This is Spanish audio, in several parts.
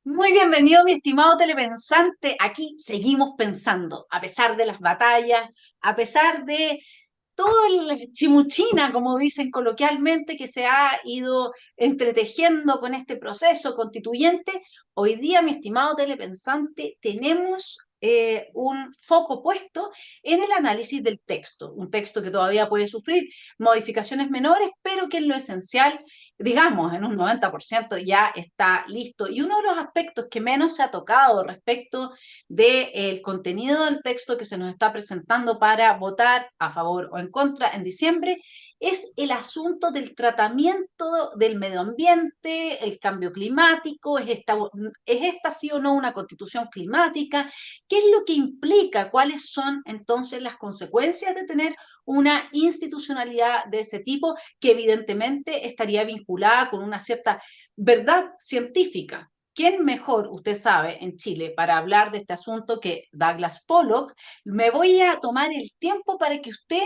Muy bienvenido, mi estimado telepensante. Aquí seguimos pensando, a pesar de las batallas, a pesar de todo el chimuchina, como dicen coloquialmente, que se ha ido entretejiendo con este proceso constituyente. Hoy día, mi estimado telepensante, tenemos un foco puesto en el análisis del texto, un texto que todavía puede sufrir modificaciones menores, pero que en lo esencial, digamos, en un 90% ya está listo. Y uno de los aspectos que menos se ha tocado respecto del contenido del texto que se nos está presentando para votar a favor o en contra en diciembre es el asunto del tratamiento del medio ambiente, el cambio climático, ¿es esta sí o no una constitución climática? ¿Qué es lo que implica? ¿Cuáles son entonces las consecuencias de tener una institucionalidad de ese tipo que evidentemente estaría vinculada con una cierta verdad científica? ¿Quién mejor, usted sabe, en Chile para hablar de este asunto que Douglas Pollock? Me voy a tomar el tiempo para que usted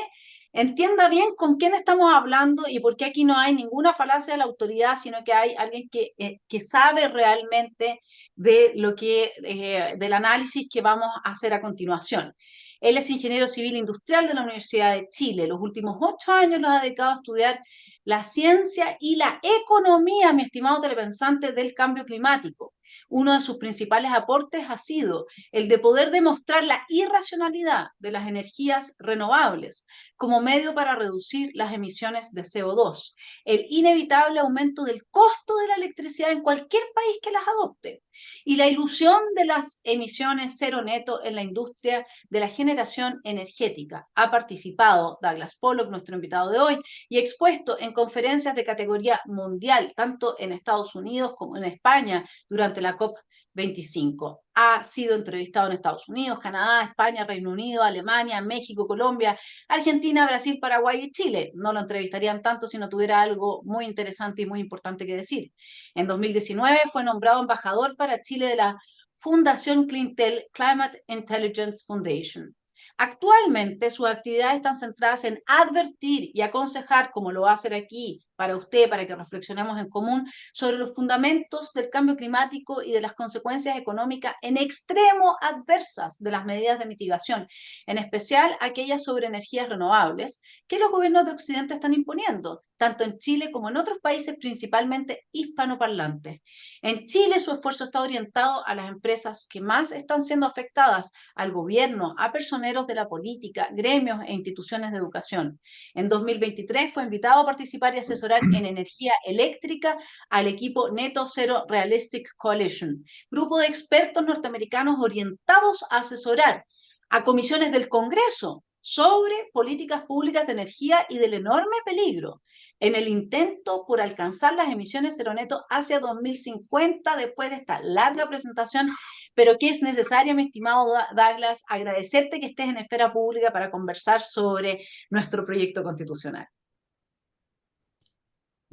entienda bien con quién estamos hablando y por qué aquí no hay ninguna falacia de la autoridad, sino que hay alguien que sabe realmente de lo del análisis que vamos a hacer a continuación. Él es ingeniero civil industrial de la Universidad de Chile. Los últimos 8 años los ha dedicado a estudiar la ciencia y la economía, mi estimado telepensante, del cambio climático. Uno de sus principales aportes ha sido el de poder demostrar la irracionalidad de las energías renovables como medio para reducir las emisiones de CO2, el inevitable aumento del costo de la electricidad en cualquier país que las adopte y la ilusión de las emisiones cero neto en la industria de la generación energética. Ha participado Douglas Pollock, nuestro invitado de hoy, y expuesto en conferencias de categoría mundial, tanto en Estados Unidos como en España, durante la COP25. Ha sido entrevistado en Estados Unidos, Canadá, España, Reino Unido, Alemania, México, Colombia, Argentina, Brasil, Paraguay y Chile. No lo entrevistarían tanto si no tuviera algo muy interesante y muy importante que decir. En 2019 fue nombrado embajador para Chile de la Fundación Clintel Climate Intelligence Foundation. Actualmente sus actividades están centradas en advertir y aconsejar, como lo va a hacer aquí para usted, para que reflexionemos en común, sobre los fundamentos del cambio climático y de las consecuencias económicas en extremo adversas de las medidas de mitigación, en especial aquellas sobre energías renovables que los gobiernos de Occidente están imponiendo, tanto en Chile como en otros países principalmente hispanoparlantes. En Chile su esfuerzo está orientado a las empresas que más están siendo afectadas, al gobierno, a personeros de la política, gremios e instituciones de educación. En 2023 fue invitado a participar y asesorar en energía eléctrica al equipo Neto Zero Realistic Coalition, grupo de expertos norteamericanos orientados a asesorar a comisiones del Congreso sobre políticas públicas de energía y del enorme peligro en el intento por alcanzar las emisiones cero neto hacia 2050 después de esta larga presentación, pero que es necesaria, mi estimado Douglas, agradecerte que estés en esfera pública para conversar sobre nuestro proyecto constitucional.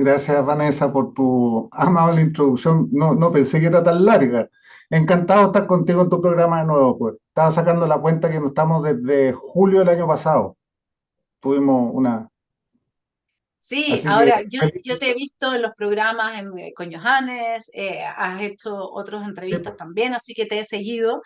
Gracias, Vanessa, por tu amable introducción. No pensé que era tan larga. Encantado de estar contigo en tu programa de nuevo, pues. Estaba sacando la cuenta que no estamos desde julio del año pasado. Tuvimos una. Sí, Así que ahora feliz. yo te he visto en los programas con Johannes, has hecho otras Sí, entrevistas pues. también, así que te he seguido.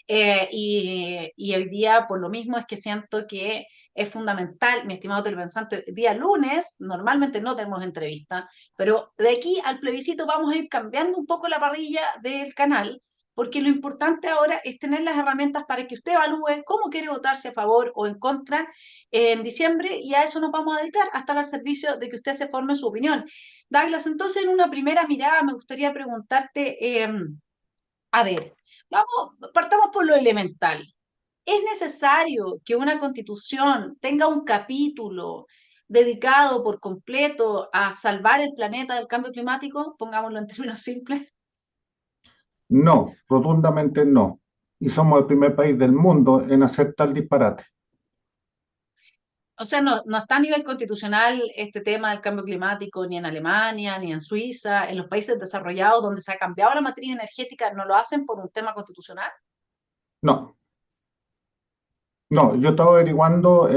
Y hoy día, por lo mismo, es que siento que es fundamental, mi estimado telepensante, día lunes, normalmente no tenemos entrevista, pero de aquí al plebiscito vamos a ir cambiando un poco la parrilla del canal porque lo importante ahora es tener las herramientas para que usted evalúe cómo quiere votarse a favor o en contra en diciembre, y a eso nos vamos a dedicar, a estar al servicio de que usted se forme su opinión. Douglas, entonces en una primera mirada me gustaría preguntarte, a ver, partamos por lo elemental. ¿Es necesario que una constitución tenga un capítulo dedicado por completo a salvar el planeta del cambio climático? Pongámoslo en términos simples. No, rotundamente no. Y somos el primer país del mundo en hacer tal disparate. O sea, no está a nivel constitucional este tema del cambio climático ni en Alemania, ni en Suiza, en los países desarrollados donde se ha cambiado la matriz energética, ¿no lo hacen por un tema constitucional? No, no, yo estaba averiguando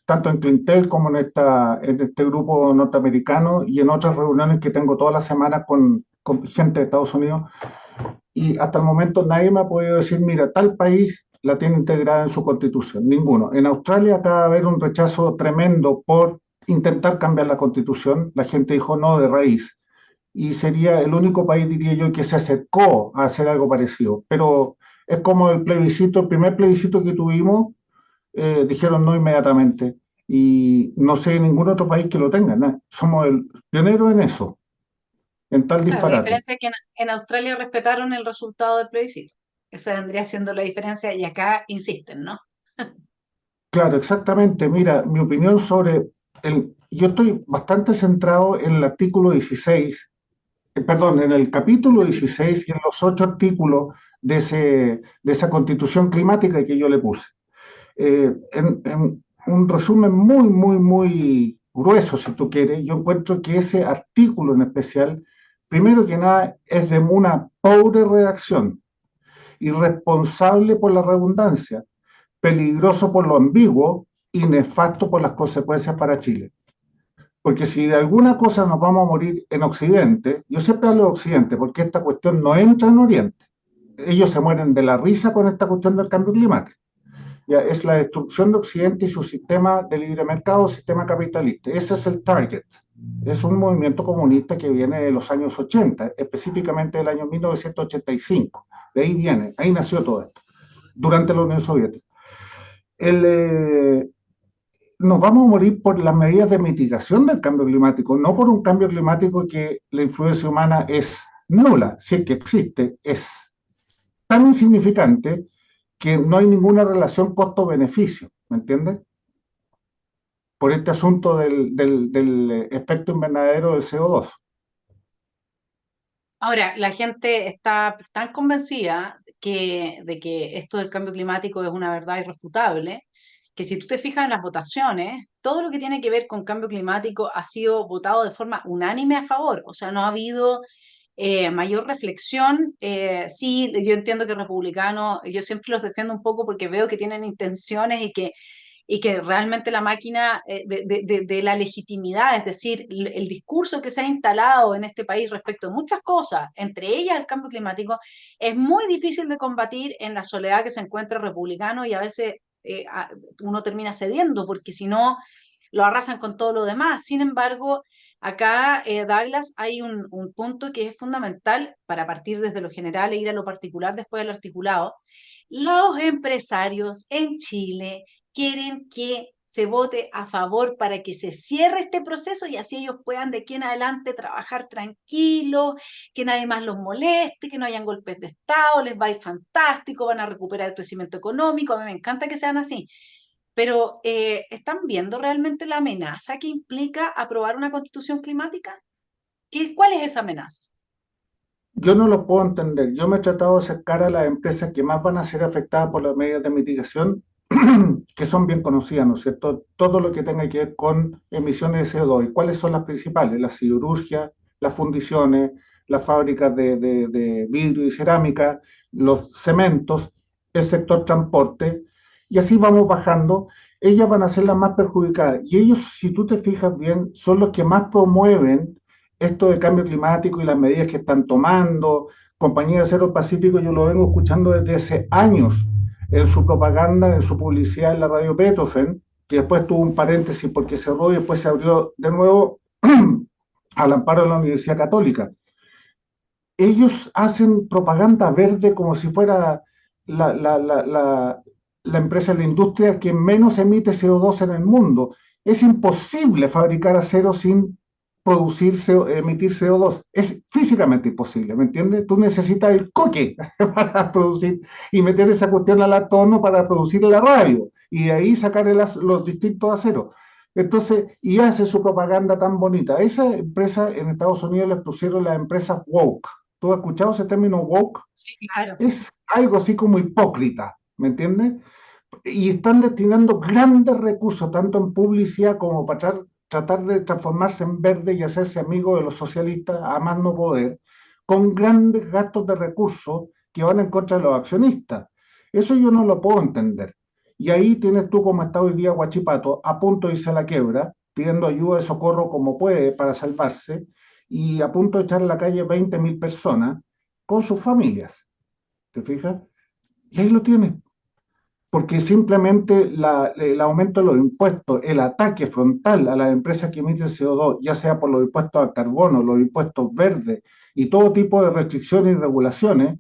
tanto en Clintel como en este grupo norteamericano y en otras reuniones que tengo todas las semanas con gente de Estados Unidos. Y hasta el momento nadie me ha podido decir, mira, tal país la tiene integrada en su constitución. Ninguno. En Australia acaba de haber un rechazo tremendo por intentar cambiar la constitución. La gente dijo no de raíz. Y sería el único país, diría yo, que se acercó a hacer algo parecido. Pero es como el plebiscito, el primer plebiscito que tuvimos, dijeron no inmediatamente. Y no sé ningún otro país que lo tenga. ¿No? Somos el pionero en eso, en tal Claro, la disparate. diferencia es que en Australia respetaron el resultado del plebiscito. Esa vendría siendo la diferencia y acá insisten, ¿no? Claro, exactamente. Mira, mi opinión sobre yo estoy bastante centrado en el artículo 16, perdón, en el capítulo 16 y en los 8 artículos de esa constitución climática que yo le puse. En un resumen muy, muy, muy grueso, si tú quieres, yo encuentro que ese artículo en especial, primero que nada, es de una pobre redacción, irresponsable por la redundancia, peligroso por lo ambiguo y nefasto por las consecuencias para Chile. Porque si de alguna cosa nos vamos a morir en Occidente, yo siempre hablo de Occidente, porque esta cuestión no entra en Oriente. Ellos se mueren de la risa con esta cuestión del cambio climático. Ya, es la destrucción de Occidente y su sistema de libre mercado, sistema capitalista. Ese es el target. Es un movimiento comunista que viene de los años 80, específicamente del año 1985. De ahí viene, ahí nació todo esto, durante la Unión Soviética. El, nos vamos a morir por las medidas de mitigación del cambio climático, no por un cambio climático que la influencia humana es nula, si es que existe, es tan insignificante que no hay ninguna relación costo-beneficio, ¿me entiendes? Por este asunto del efecto invernadero del CO2. Ahora, la gente está tan convencida de que esto del cambio climático es una verdad irrefutable, que si tú te fijas en las votaciones, todo lo que tiene que ver con cambio climático ha sido votado de forma unánime a favor. O sea, no ha habido mayor reflexión. Sí, yo entiendo que republicanos, yo siempre los defiendo un poco porque veo que tienen intenciones y que realmente la máquina de la legitimidad, es decir, el discurso que se ha instalado en este país respecto a muchas cosas, entre ellas el cambio climático, es muy difícil de combatir en la soledad que se encuentra el republicano, y a veces uno termina cediendo porque si no lo arrasan con todo lo demás. Sin embargo, acá, Douglas, hay un punto que es fundamental para partir desde lo general e ir a lo particular después del articulado. Los empresarios en Chile quieren que se vote a favor para que se cierre este proceso y así ellos puedan de aquí en adelante trabajar tranquilos, que nadie más los moleste, que no hayan golpes de Estado, les va a ir fantástico, van a recuperar el crecimiento económico. A mí me encanta que sean así, pero ¿están viendo realmente la amenaza que implica aprobar una constitución climática? ¿Cuál es esa amenaza? Yo no lo puedo entender. Yo me he tratado de acercar a las empresas que más van a ser afectadas por las medidas de mitigación, que son bien conocidas, ¿no es cierto? Todo lo que tenga que ver con emisiones de CO2. ¿Y cuáles son las principales? La siderurgia, las fundiciones, las fábricas de vidrio y cerámica, los cementos, el sector transporte, y así vamos bajando. Ellas van a ser las más perjudicadas. Y ellos, si tú te fijas bien, son los que más promueven esto del cambio climático y las medidas que están tomando. Compañía de Acero Pacífico, yo lo vengo escuchando desde hace años en su propaganda, en su publicidad en la radio Petrofen, que después tuvo un paréntesis porque cerró y después se abrió de nuevo al amparo de la Universidad Católica. ellos hacen propaganda verde como si fuera la, la, la, la, la empresa de la industria que menos emite CO2 en el mundo. Es imposible fabricar acero sin producir emitir CO2. Es físicamente imposible, ¿me entiendes? Tú necesitas el coque para producir y meter esa cuestión al átomo para producir la radio y de ahí sacar los distintos aceros. Entonces, y hace su propaganda tan bonita. Esa empresa en Estados Unidos les pusieron la empresa woke. ¿Tú has escuchado ese término woke? Sí, claro. Es algo así como hipócrita, ¿me entiendes? Y están destinando grandes recursos, tanto en publicidad como para tratar de transformarse en verde y hacerse amigo de los socialistas a más no poder, con grandes gastos de recursos que van en contra de los accionistas. Eso yo no lo puedo entender. Y ahí tienes tú como está hoy día Guachipato, a punto de irse a la quiebra, pidiendo ayuda de socorro como puede para salvarse, y a punto de echar a la calle 20.000 personas con sus familias. ¿Te fijas? Y ahí lo tienes, porque simplemente el aumento de los impuestos, el ataque frontal a las empresas que emiten CO2, ya sea por los impuestos al carbono, los impuestos verdes y todo tipo de restricciones y regulaciones,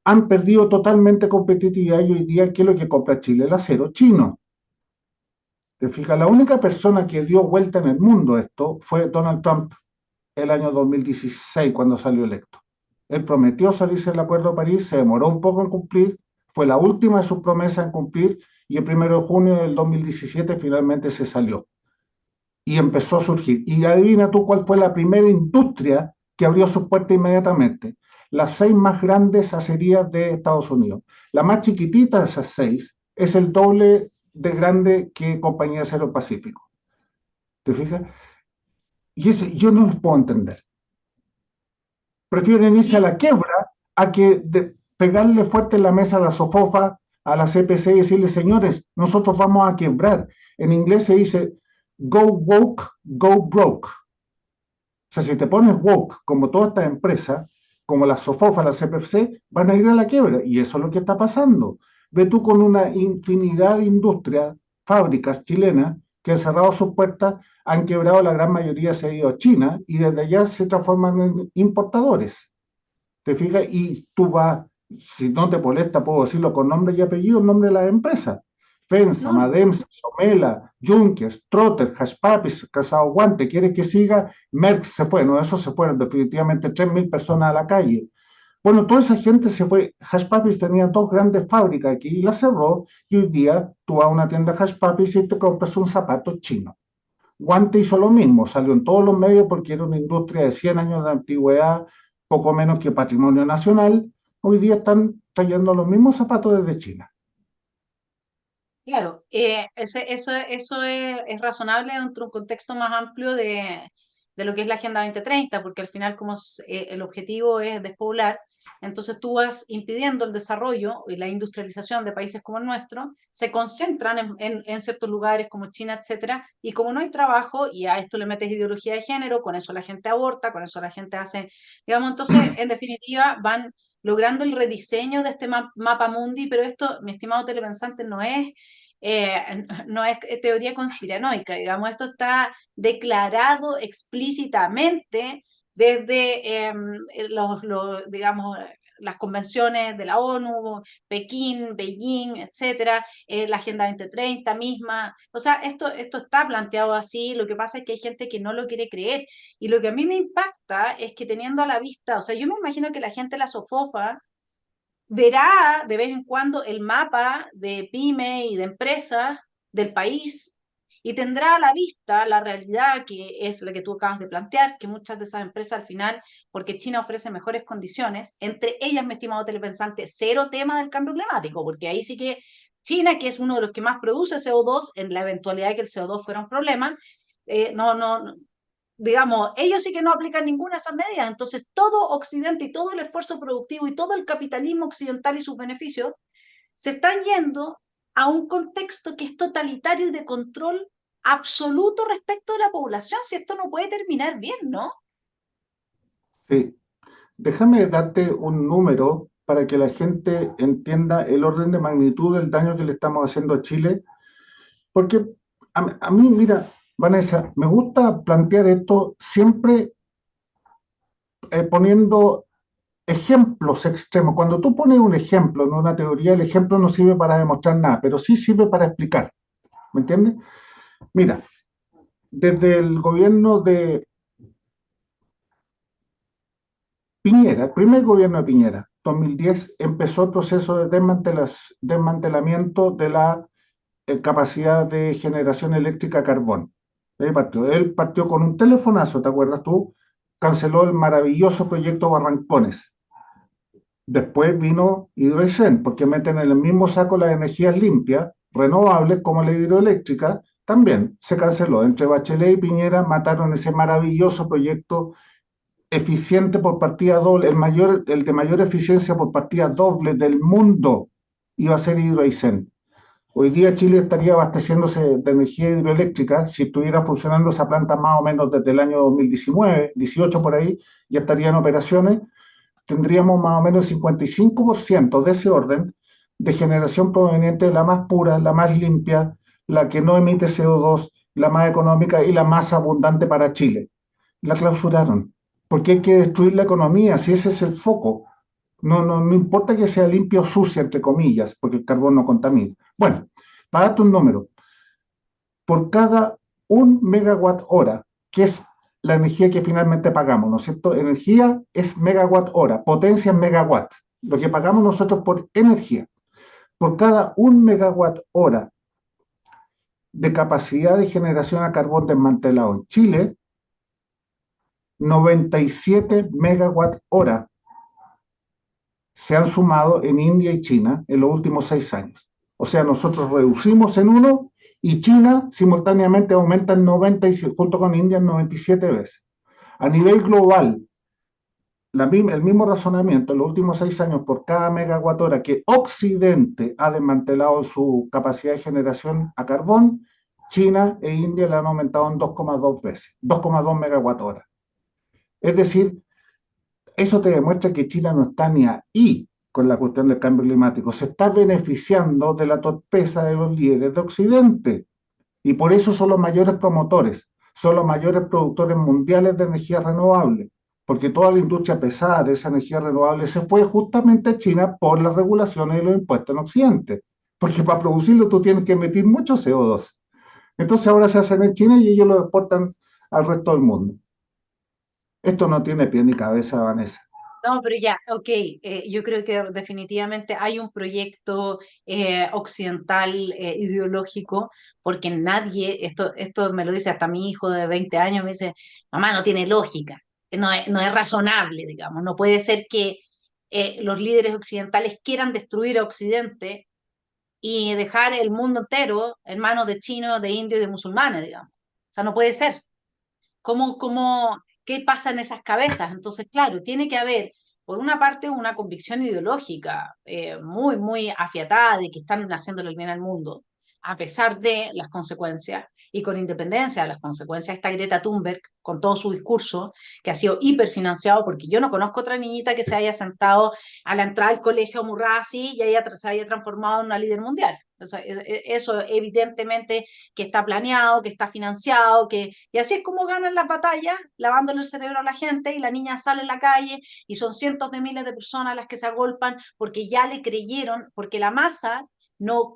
han perdido totalmente competitividad y hoy día, ¿qué es lo que compra Chile? El acero chino. ¿Te fijas? La única persona que dio vuelta en el mundo esto fue Donald Trump el año 2016 cuando salió electo. Él prometió salirse del Acuerdo de París, se demoró un poco en cumplir, fue la última de sus promesas en cumplir y el 1 de junio del 2017 finalmente se salió y empezó a surgir. Y adivina tú cuál fue la primera industria que abrió sus puertas inmediatamente. Las 6 más grandes acerías de Estados Unidos. La más chiquitita de esas 6 es el doble de grande que Compañía de Acero Pacífico. ¿Te fijas? Y eso yo no lo puedo entender. Prefieren irse a Sí, la quiebra a que pegarle fuerte en la mesa a la SOFOFA, a la CPC y decirle, señores, nosotros vamos a quebrar. En inglés se dice, go woke, go broke. O sea, si te pones woke, como todas estas empresas, como la SOFOFA, la CPC, van a ir a la quiebra. Y eso es lo que está pasando. Ve tú con una infinidad de industrias, fábricas chilenas, que han cerrado sus puertas, han quebrado, la gran mayoría se ha ido a China y desde allá se transforman en importadores. ¿Te fijas? Y tú vas, si no te molesta, puedo decirlo con nombre y apellido, el nombre de la empresa. FENSA, no, no. Mademsa, Somela, Junkers, Trotter, Hashpapis, Casado Guante, ¿quieres que siga? Merck se fue, no, eso se fueron definitivamente 3.000 personas a la calle. Bueno, toda esa gente se fue. Hashpapis tenía 2 grandes fábricas aquí y las cerró. Y hoy día tú vas a una tienda Hashpapis y te compras un zapato chino. Guante hizo lo mismo, salió en todos los medios porque era una industria de 100 años de antigüedad, poco menos que patrimonio nacional. Hoy día están trayendo los mismos zapatos desde China. Claro, eso es razonable dentro de un contexto más amplio de lo que es la Agenda 2030, porque al final como el objetivo es despoblar, entonces tú vas impidiendo el desarrollo y la industrialización de países como el nuestro, se concentran en ciertos lugares como China, etcétera, y como no hay trabajo, y a esto le metes ideología de género, con eso la gente aborta, con eso la gente hace, digamos, entonces, en definitiva, van logrando el rediseño de este mapa mundi, pero esto, mi estimado telepensante, no es teoría conspiranoica, digamos, esto está declarado explícitamente desde digamos, las convenciones de la ONU, Pekín, Beijing, etcétera, la Agenda 2030 misma. O sea, esto está planteado así. Lo que pasa es que hay gente que no lo quiere creer. Y lo que a mí me impacta es que teniendo a la vista, o sea, yo me imagino que la gente la sofofa verá de vez en cuando el mapa de pyme y de empresas del país y tendrá a la vista la realidad que es la que tú acabas de plantear, que muchas de esas empresas al final, porque China ofrece mejores condiciones, entre ellas, mi estimado telepensante, cero tema del cambio climático, porque ahí sí que China, que es uno de los que más produce CO2, en la eventualidad de que el CO2 fuera un problema, no, digamos, ellos sí que no aplican ninguna de esas medidas. Entonces, todo Occidente y todo el esfuerzo productivo y todo el capitalismo occidental y sus beneficios se están yendo a un contexto que es totalitario y de control absoluto respecto de la población. Si esto no puede terminar bien, ¿no? Sí. Déjame darte un número para que la gente entienda el orden de magnitud del daño que le estamos haciendo a Chile, porque a mí, mira, Vanessa, me gusta plantear esto siempre poniendo ejemplos extremos. Cuando tú pones un ejemplo en una teoría, el ejemplo no sirve para demostrar nada, pero sí sirve para explicar. ¿Me entiendes? Mira, desde el gobierno de Piñera, el primer gobierno de Piñera, 2010, empezó el proceso de desmantelamiento de la capacidad de generación eléctrica a carbón. Él partió con un telefonazo, ¿te acuerdas tú? Canceló el maravilloso proyecto Barrancones. Después vino Hidroaicén, porque meten en el mismo saco las energías limpias, renovables, como la hidroeléctrica, también se canceló. Entre Bachelet y Piñera mataron ese maravilloso proyecto eficiente por partida doble, el de mayor eficiencia por partida doble del mundo, iba a ser Hidroaicén. Hoy día Chile estaría abasteciéndose de energía hidroeléctrica, si estuviera funcionando esa planta más o menos desde el año 2019, 18 por ahí, ya estaría en operaciones, tendríamos más o menos 55% de ese orden de generación proveniente de la más pura, la más limpia, la que no emite CO2, la más económica y la más abundante para Chile. La clausuraron, porque hay que destruir la economía, si ese es el foco. No importa que sea limpia o sucia, entre comillas, porque el carbón no contamina. Bueno, para darte un número, por cada 1 megawatt hora, que es la energía que finalmente pagamos, ¿no es cierto? Energía es megawatt hora, potencia es megawatt, lo que pagamos nosotros por energía. Por cada 1 megawatt hora de capacidad de generación a carbón desmantelado en Chile, 97 megawatt hora se han sumado en India y China en los últimos 6 años. O sea, nosotros reducimos en uno y China simultáneamente aumenta en 97, junto con India en 97 veces. A nivel global, el mismo razonamiento, en los últimos 6 años, por cada megawatt hora que Occidente ha desmantelado su capacidad de generación a carbón, China e India le han aumentado en 2,2 veces, 2,2 megawatt hora. Es decir, eso te demuestra que China no está ni ahí con la cuestión del cambio climático, se está beneficiando de la torpeza de los líderes de Occidente y por eso son los mayores promotores, son los mayores productores mundiales de energía renovable, porque toda la industria pesada de esa energía renovable se fue justamente a China por las regulaciones y los impuestos en Occidente, porque para producirlo tú tienes que emitir mucho CO2. Entonces ahora se hacen en China y ellos lo exportan al resto del mundo. Esto no tiene pie ni cabeza, Vanessa. No, pero ya, ok, yo creo que definitivamente hay un proyecto occidental ideológico, porque nadie, esto me lo dice hasta mi hijo de 20 años, me dice, mamá, no tiene lógica, no es razonable, digamos, no puede ser que los líderes occidentales quieran destruir a Occidente y dejar el mundo entero en manos de chinos, de indios y de musulmanes, digamos. O sea, no puede ser. ¿Qué pasa en esas cabezas? Entonces, claro, tiene que haber, por una parte, una convicción ideológica muy, muy afiatada de que están haciéndole el bien al mundo, a pesar de las consecuencias y con independencia de las consecuencias. Está Greta Thunberg con todo su discurso, que ha sido hiperfinanciado, porque yo no conozco otra niñita que se haya sentado a la entrada del colegio amurrada así y se haya transformado en una líder mundial. O sea, eso evidentemente que está planeado, que está financiado, y así es como ganan las batallas, lavándole el cerebro a la gente y la niña sale en la calle y son cientos de miles de personas las que se agolpan porque ya le creyeron, porque la masa no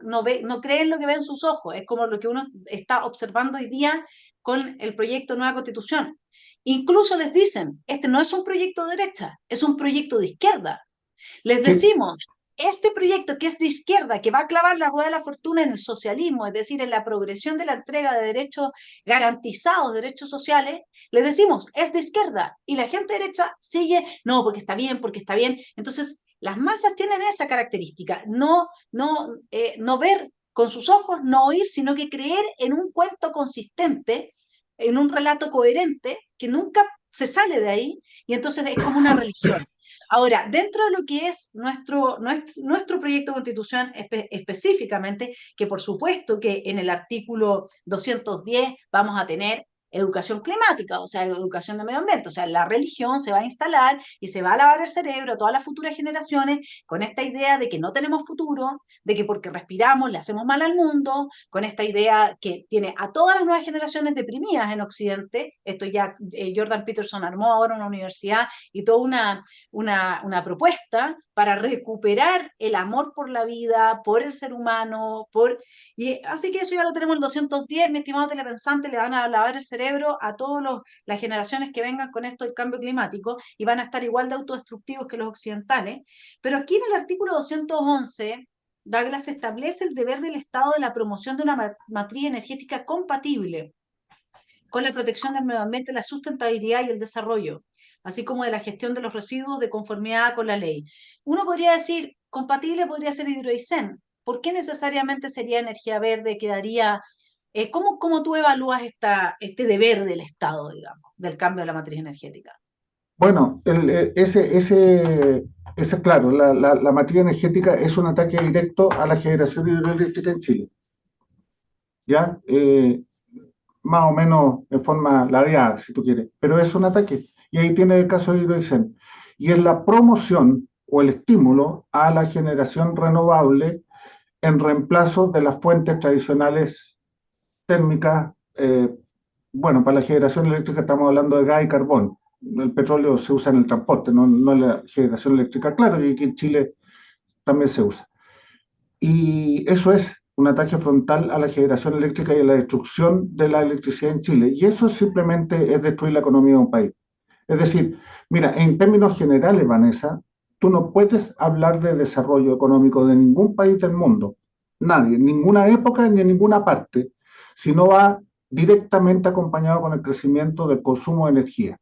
cree en lo que ve en sus ojos, es como lo que uno está observando hoy día con el proyecto Nueva Constitución. Incluso les dicen, este no es un proyecto de derecha, es un proyecto de izquierda. Les Sí, decimos, este proyecto que es de izquierda, que va a clavar la rueda de la fortuna en el socialismo, es decir, en la progresión de la entrega de derechos garantizados, derechos sociales, les decimos, es de izquierda. Y la gente derecha sigue, no, porque está bien, porque está bien. Entonces, las masas tienen esa característica, no ver con sus ojos, no oír, sino que creer en un cuento consistente, en un relato coherente, que nunca se sale de ahí, y entonces es como una religión. Ahora, dentro de lo que es nuestro proyecto de constitución específicamente, que por supuesto que en el artículo 210 vamos a tener educación climática, o sea, educación de medio ambiente. O sea, la religión se va a instalar y se va a lavar el cerebro a todas las futuras generaciones con esta idea de que no tenemos futuro, de que porque respiramos le hacemos mal al mundo, con esta idea que tiene a todas las nuevas generaciones deprimidas en Occidente. Esto ya Jordan Peterson armó ahora una universidad y toda una propuesta para recuperar el amor por la vida, por el ser humano, y así que eso ya lo tenemos en el 210, mi estimado telepensante, le van a lavar el cerebro a todas las generaciones que vengan con esto del cambio climático y van a estar igual de autodestructivos que los occidentales. Pero aquí en el artículo 211, Douglas establece el deber del Estado de la promoción de una matriz energética compatible con la protección del medio ambiente, la sustentabilidad y el desarrollo, así como de la gestión de los residuos de conformidad con la ley. Uno podría decir, compatible podría ser hidroicén. ¿Por qué necesariamente sería energía verde? Quedaría, ¿cómo tú evalúas este deber del Estado, digamos, del cambio de la matriz energética? Bueno, claro, la materia energética es un ataque directo a la generación hidroeléctrica en Chile, ¿ya? Más o menos en forma ladeada, si tú quieres, pero es un ataque. Y ahí tiene el caso de Hidroicén. Y es la promoción o el estímulo a la generación renovable en reemplazo de las fuentes tradicionales térmicas. Bueno, para la generación eléctrica estamos hablando de gas y carbón. El petróleo se usa en el transporte, no en la generación eléctrica. Claro, y aquí en Chile también se usa. Y eso es un ataque frontal a la generación eléctrica y a la destrucción de la electricidad en Chile. Y eso simplemente es destruir la economía de un país. Es decir, mira, en términos generales, Vanessa, tú no puedes hablar de desarrollo económico de ningún país del mundo, nadie, en ninguna época ni en ninguna parte, si no va directamente acompañado con el crecimiento del consumo de energía.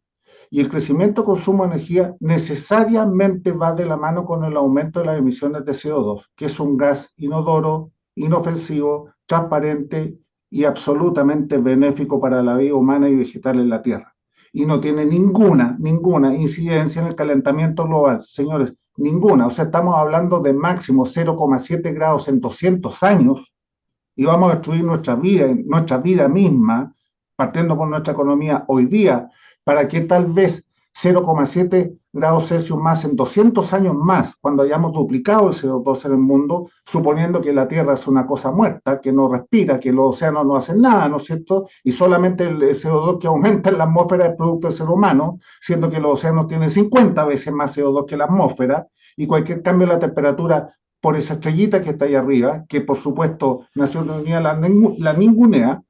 Y el crecimiento de consumo de energía necesariamente va de la mano con el aumento de las emisiones de CO2, que es un gas inodoro, inofensivo, transparente y absolutamente benéfico para la vida humana y vegetal en la Tierra. Y no tiene ninguna incidencia en el calentamiento global, señores, ninguna. O sea, estamos hablando de máximo 0,7 grados en 200 años y vamos a destruir nuestra vida misma, partiendo por nuestra economía hoy día, para que tal vez 0,7 grados Celsius más en 200 años más, cuando hayamos duplicado el CO2 en el mundo, suponiendo que la Tierra es una cosa muerta, que no respira, que los océanos no hacen nada, ¿no es cierto? Y solamente el CO2 que aumenta en la atmósfera es producto del ser humano, siendo que los océanos tienen 50 veces más CO2 que la atmósfera, y cualquier cambio en la temperatura por esa estrellita que está ahí arriba, que por supuesto Naciones Unidas la ningunea.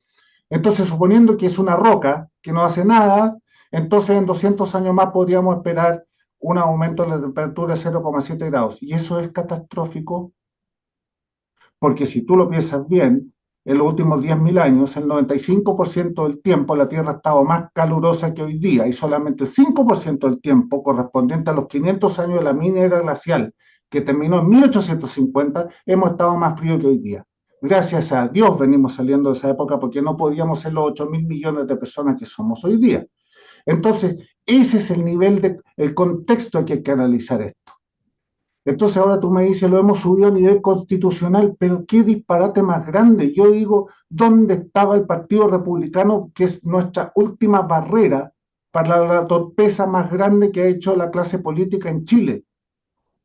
Entonces, suponiendo que es una roca que no hace nada, entonces en 200 años más podríamos esperar un aumento de la temperatura de 0,7 grados. Y eso es catastrófico, porque si tú lo piensas bien, en los últimos 10.000 años, el 95% del tiempo la Tierra ha estado más calurosa que hoy día y solamente el 5% del tiempo, correspondiente a los 500 años de la mini era glacial, que terminó en 1850, hemos estado más frío que hoy día. Gracias a Dios venimos saliendo de esa época porque no podíamos ser los 8.000 millones de personas que somos hoy día. Entonces, ese es el nivel el contexto que hay que analizar esto. Entonces ahora tú me dices, lo hemos subido a nivel constitucional, pero qué disparate más grande. Yo digo, ¿dónde estaba el Partido Republicano, que es nuestra última barrera para la torpeza más grande que ha hecho la clase política en Chile?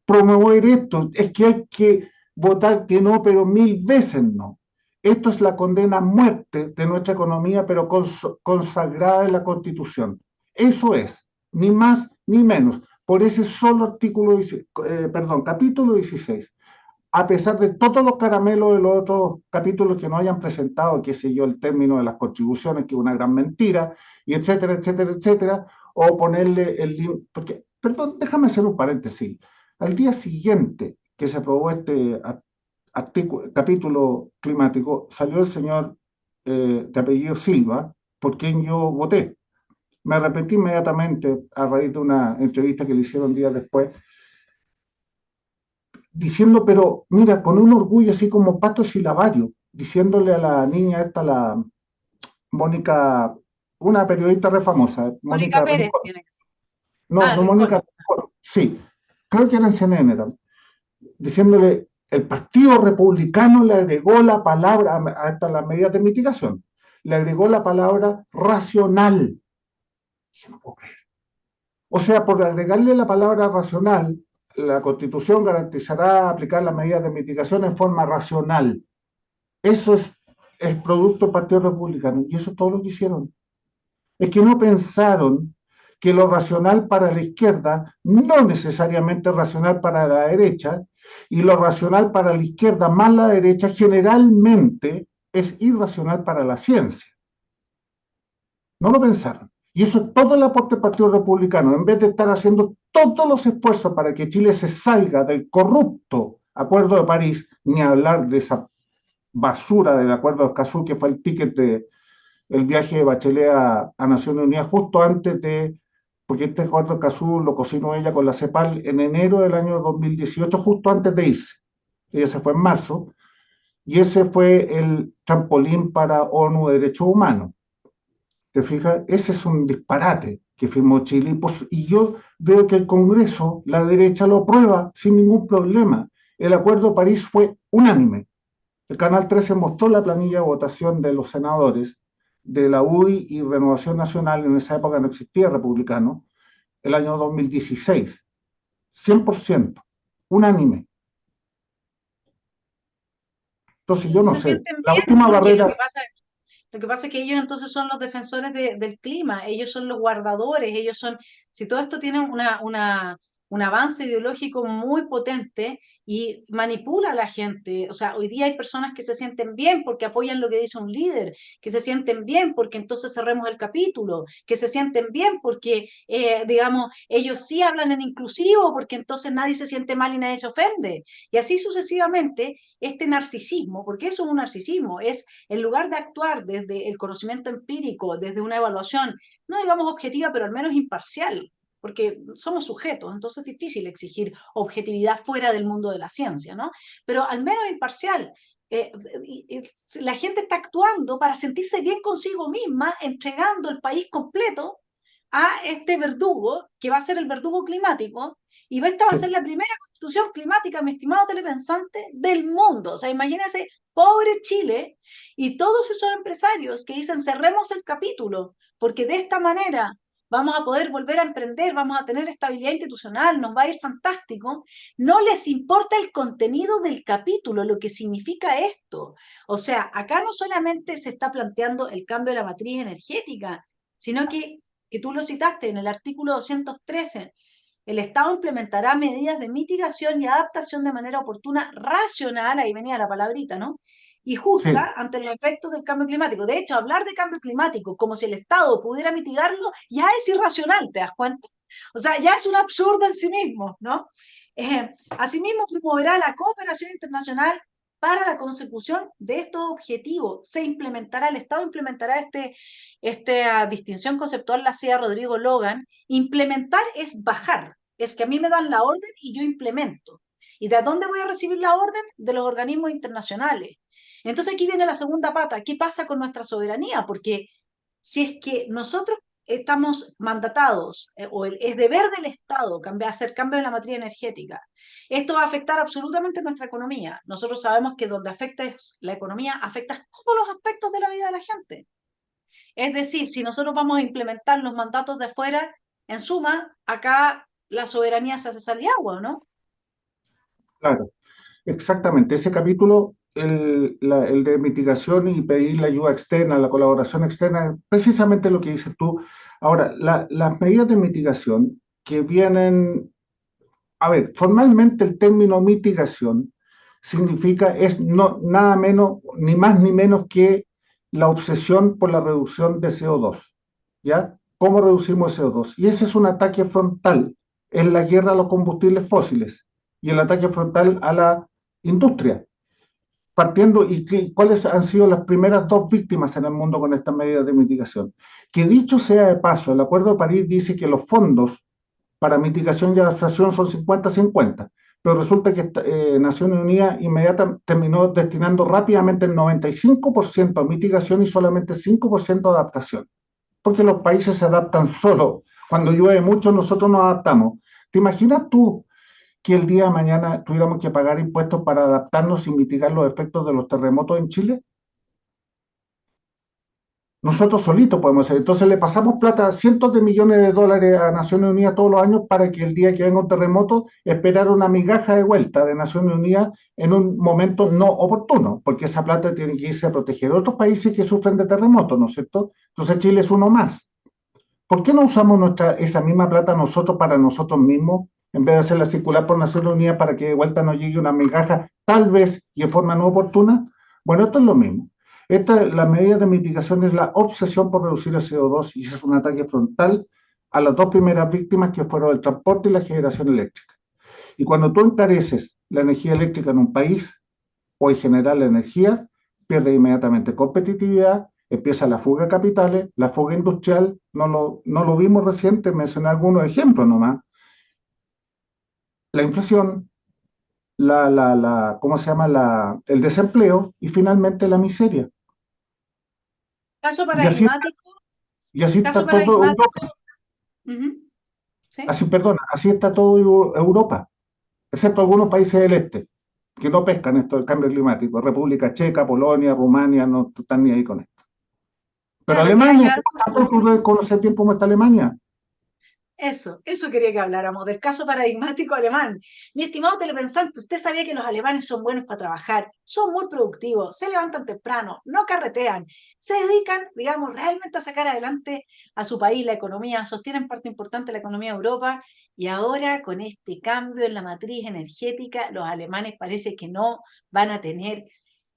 Promover esto, es que hay que votar que no, pero 1.000 veces no. Esto es la condena a muerte de nuestra economía, pero consagrada en la Constitución. Eso es, ni más ni menos, por ese solo capítulo 16. A pesar de todos los caramelos de los otros capítulos que no hayan presentado, qué sé yo, el término de las contribuciones, que es una gran mentira, y etcétera, etcétera, etcétera, o ponerle porque, perdón, déjame hacer un paréntesis. Al día siguiente que se aprobó este capítulo climático, salió el señor de apellido Silva, por quien yo voté. Me arrepentí inmediatamente a raíz de una entrevista que le hicieron días después, diciendo, pero mira, con un orgullo así como pato silabario, diciéndole a la niña esta, la Mónica, una periodista re famosa, Mónica Mónica Pérez Rincón, tiene que ser. no, Ah, no Rincón. Mónica Rincón, sí, creo que era en CNN, diciéndole, el Partido Republicano le agregó la palabra a las medidas de mitigación. le agregó la palabra racional. Yo no puedo creer. O sea, por agregarle la palabra racional, la Constitución garantizará aplicar las medidas de mitigación en forma racional. Eso es producto del Partido Republicano y eso es todo lo que hicieron. Es que no pensaron que lo racional para la izquierda no necesariamente es racional para la derecha y lo racional para la izquierda más la derecha generalmente es irracional para la ciencia. No lo pensaron. Y eso es todo el aporte del Partido Republicano. En vez de estar haciendo todos los esfuerzos para que Chile se salga del corrupto Acuerdo de París, ni hablar de esa basura del Acuerdo de Escazú, que fue el ticket de el viaje de Bachelet a Naciones Unidas justo antes de, porque este Acuerdo de Escazú lo cocinó ella con la CEPAL en enero del año 2018, justo antes de irse. Ella se fue en marzo, y ese fue el trampolín para ONU de Derechos Humanos. ¿Te fijas? Ese es un disparate que firmó Chile y yo veo que el Congreso, la derecha lo aprueba sin ningún problema. El Acuerdo de París fue unánime. El Canal 13 mostró la planilla de votación de los senadores de la UDI y Renovación Nacional, en esa época no existía republicano, el año 2016. 100%, unánime. Entonces yo no Se sé, sienten la bien última porque barrera. lo que pasa es que ellos entonces son los defensores del clima, ellos son los guardadores, ellos son, si todo esto tiene un avance ideológico muy potente y manipula a la gente, o sea, hoy día hay personas que se sienten bien porque apoyan lo que dice un líder, que se sienten bien porque entonces cerremos el capítulo, que se sienten bien porque, digamos, ellos sí hablan en inclusivo porque entonces nadie se siente mal y nadie se ofende. Y así sucesivamente, este narcisismo, porque eso es un narcisismo, es en lugar de actuar desde el conocimiento empírico, desde una evaluación, no digamos objetiva, pero al menos imparcial, porque somos sujetos, entonces es difícil exigir objetividad fuera del mundo de la ciencia, ¿no? Pero al menos imparcial. Eh, la gente está actuando para sentirse bien consigo misma, entregando el país completo a este verdugo, que va a ser el verdugo climático, y esta va a ser la primera constitución climática, mi estimado telepensante, del mundo. O sea, imagínense, pobre Chile, y todos esos empresarios que dicen cerremos el capítulo, porque de esta manera vamos a poder volver a emprender, vamos a tener estabilidad institucional, nos va a ir fantástico, no les importa el contenido del capítulo, lo que significa esto. O sea, acá no solamente se está planteando el cambio de la matriz energética, sino que tú lo citaste en el artículo 213, el Estado implementará medidas de mitigación y adaptación de manera oportuna, racional, ahí venía la palabrita, ¿no? Y Sí, justa ante los efectos del cambio climático. De hecho, hablar de cambio climático como si el Estado pudiera mitigarlo ya es irracional, ¿te das cuenta? O sea, ya es un absurdo en sí mismo, ¿no? Asimismo, promoverá la cooperación internacional para la consecución de estos objetivos. Se implementará, el Estado implementará esta distinción conceptual, la hacía Rodrigo Logan. Implementar es bajar, es que a mí me dan la orden y yo implemento. ¿Y de dónde voy a recibir la orden? De los organismos internacionales. Entonces aquí viene la segunda pata. ¿Qué pasa con nuestra soberanía? Porque si es que nosotros estamos mandatados, o es deber del Estado hacer cambio en la materia energética, esto va a afectar absolutamente nuestra economía. Nosotros sabemos que donde afecta la economía, afecta todos los aspectos de la vida de la gente. Es decir, si nosotros vamos a implementar los mandatos de afuera, en suma, acá la soberanía se hace sal y agua, ¿no? claro, exactamente. Ese capítulo, el de mitigación y pedir la ayuda externa, la colaboración externa, precisamente lo que dices tú. Ahora, las medidas de mitigación que vienen, a ver, formalmente el término mitigación significa, es no, nada menos, ni más ni menos que la obsesión por la reducción de CO2. ¿Ya? ¿Cómo reducimos CO2? Y ese es un ataque frontal en la guerra a los combustibles fósiles y el ataque frontal a la industria. Partiendo, ¿cuáles han sido las primeras dos víctimas en el mundo con estas medidas de mitigación? Que dicho sea de paso, el Acuerdo de París dice que los fondos para mitigación y adaptación son 50-50, pero resulta que Naciones Unidas inmediatamente terminó destinando rápidamente el 95% a mitigación y solamente 5% a adaptación, porque los países se adaptan solos. Cuando llueve mucho, nosotros nos adaptamos. ¿Te imaginas tú que el día de mañana tuviéramos que pagar impuestos para adaptarnos y mitigar los efectos de los terremotos en Chile? Nosotros solitos podemos hacer. Entonces le pasamos plata, cientos de millones de dólares a Naciones Unidas todos los años para que el día que venga un terremoto esperar una migaja de vuelta de Naciones Unidas en un momento no oportuno, porque esa plata tiene que irse a proteger a otros países que sufren de terremotos, ¿no es cierto? Entonces Chile es uno más. ¿Por qué no usamos esa misma plata nosotros para nosotros mismos, en vez de hacerla circular por Naciones Unidas para que de vuelta nos llegue una migaja, tal vez y de forma no oportuna? Bueno, esto es lo mismo. La medida de mitigación es la obsesión por reducir el CO2 y es un ataque frontal a las dos primeras víctimas que fueron el transporte y la generación eléctrica. Y cuando tú encareces la energía eléctrica en un país o en general la energía, pierde inmediatamente competitividad, empieza la fuga de capitales, la fuga industrial, no lo vimos reciente, mencioné algunos ejemplos nomás, la inflación, ¿cómo se llama? El desempleo y finalmente la miseria. Caso Y así, paradigmático, y así caso está todo Europa, paradigmático, ujú, ¿sí? así está todo Europa, excepto algunos países del este, que no pescan esto del cambio climático, República Checa, Polonia, Rumania, no están ni ahí con esto. Pero Claro, y hay Alemania, algo. tú debes conocer bien cómo está Alemania. Eso quería que habláramos, del caso paradigmático alemán. Mi estimado telepensante, usted sabía que los alemanes son buenos para trabajar, son muy productivos, se levantan temprano, no carretean, se dedican, digamos, realmente a sacar adelante a su país, la economía, sostienen parte importante de la economía de Europa, y ahora con este cambio en la matriz energética, los alemanes parece que no van a tener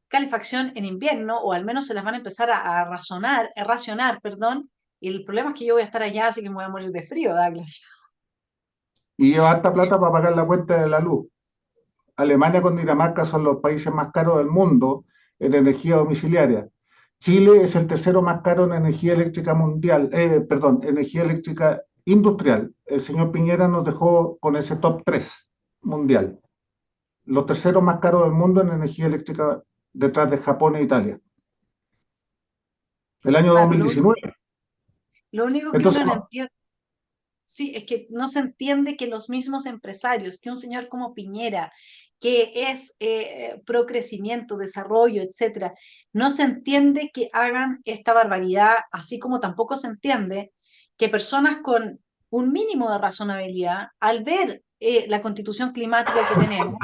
calefacción en invierno, o al menos se las van a empezar a racionar, perdón, y el problema es que yo voy a estar allá, así que me voy a morir de frío, Douglas. Y lleva harta plata para pagar la cuenta de la luz. Alemania con Dinamarca son los países más caros del mundo en energía domiciliaria. Chile es el tercero más caro en energía eléctrica mundial, perdón, energía eléctrica industrial. El señor Piñera nos dejó con ese top 3 mundial. Los terceros más caros del mundo en energía eléctrica detrás de Japón e Italia. El año Claro, 2019. lo único que Entonces, uno no entiende, sí, es que no se entiende que los mismos empresarios, que un señor como Piñera, que es pro crecimiento, desarrollo, etcétera, no se entiende que hagan esta barbaridad, así como tampoco se entiende que personas con un mínimo de razonabilidad, al ver la constitución climática que tenemos,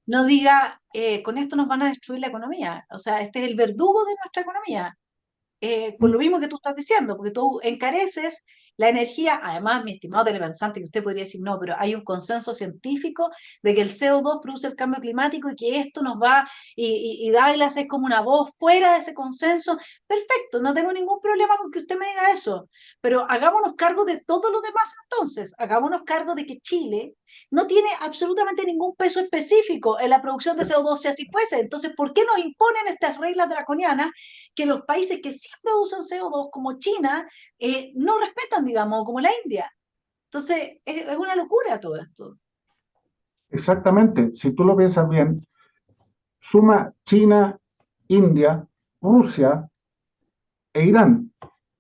no diga, con esto nos van a destruir la economía. O sea, este es el verdugo de nuestra economía. Por lo mismo que tú estás diciendo, porque tú encareces la energía. Además, mi estimado telepensante, que usted podría decir no, pero hay un consenso científico de que el CO2 produce el cambio climático y que esto nos va, y Douglas es como una voz fuera de ese consenso. Perfecto, no tengo ningún problema con que usted me diga eso, pero hagámonos cargo de todo lo demás entonces. Hagámonos cargo de que Chile no tiene absolutamente ningún peso específico en la producción de CO2, si así fuese. Entonces, ¿por qué nos imponen estas reglas draconianas que los países que sí producen CO2, como China, no respetan, digamos, como la India? Entonces, es una locura todo esto. exactamente, si tú lo piensas bien, suma China, India, Rusia e Irán,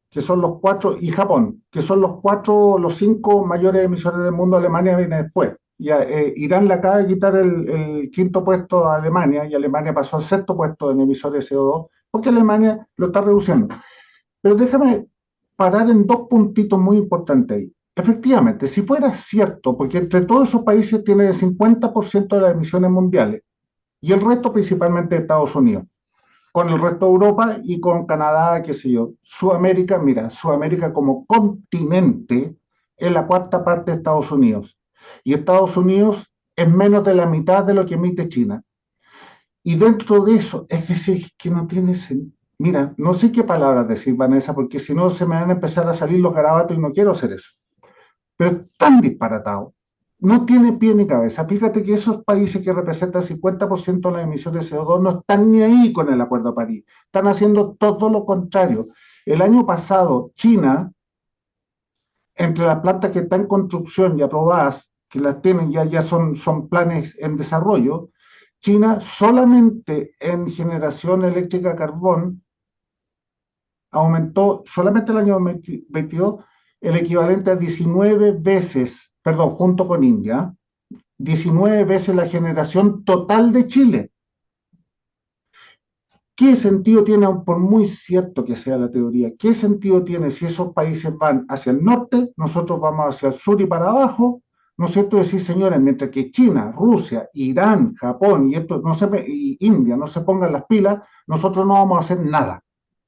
que son los cuatro, y Japón, que son los cuatro, los cinco mayores emisores del mundo. Alemania viene después. Irán le acaba de quitar el quinto puesto a Alemania y Alemania pasó al sexto puesto en emisiones de CO2 porque Alemania lo está reduciendo. Pero déjame parar en dos puntitos muy importantes ahí. Efectivamente, si fuera cierto, porque entre todos esos países tienen el 50% de las emisiones mundiales y el resto principalmente de Estados Unidos, con el resto de Europa y con Canadá, qué sé yo. Sudamérica, mira, Sudamérica como continente es la cuarta parte de Estados Unidos. Y Estados Unidos es menos de la mitad de lo que emite China. Y dentro de eso, es decir, que no tiene sentido. Mira, no sé qué palabras decir, Vanessa, porque si no se me van a empezar a salir los garabatos y no quiero hacer eso. Pero es tan disparatado. No tiene pie ni cabeza. Fíjate que esos países que representan 50% de las emisiones de CO2 no están ni ahí con el Acuerdo de París. Están haciendo todo lo contrario. El año pasado, China, entre las plantas que están en construcción y aprobadas, que las tienen ya son planes en desarrollo, China solamente en generación eléctrica a carbón aumentó solamente el año 2022 el equivalente a 19 veces, perdón, junto con India, 19 veces la generación total de Chile. ¿Qué sentido tiene, por muy cierto que sea la teoría, qué sentido tiene si esos países van hacia el norte, nosotros vamos hacia el sur y para abajo? ¿No es cierto? Decir, señores, mientras que China, Rusia, Irán, Japón y, esto no se, y India no se pongan las pilas, nosotros no vamos a hacer nada.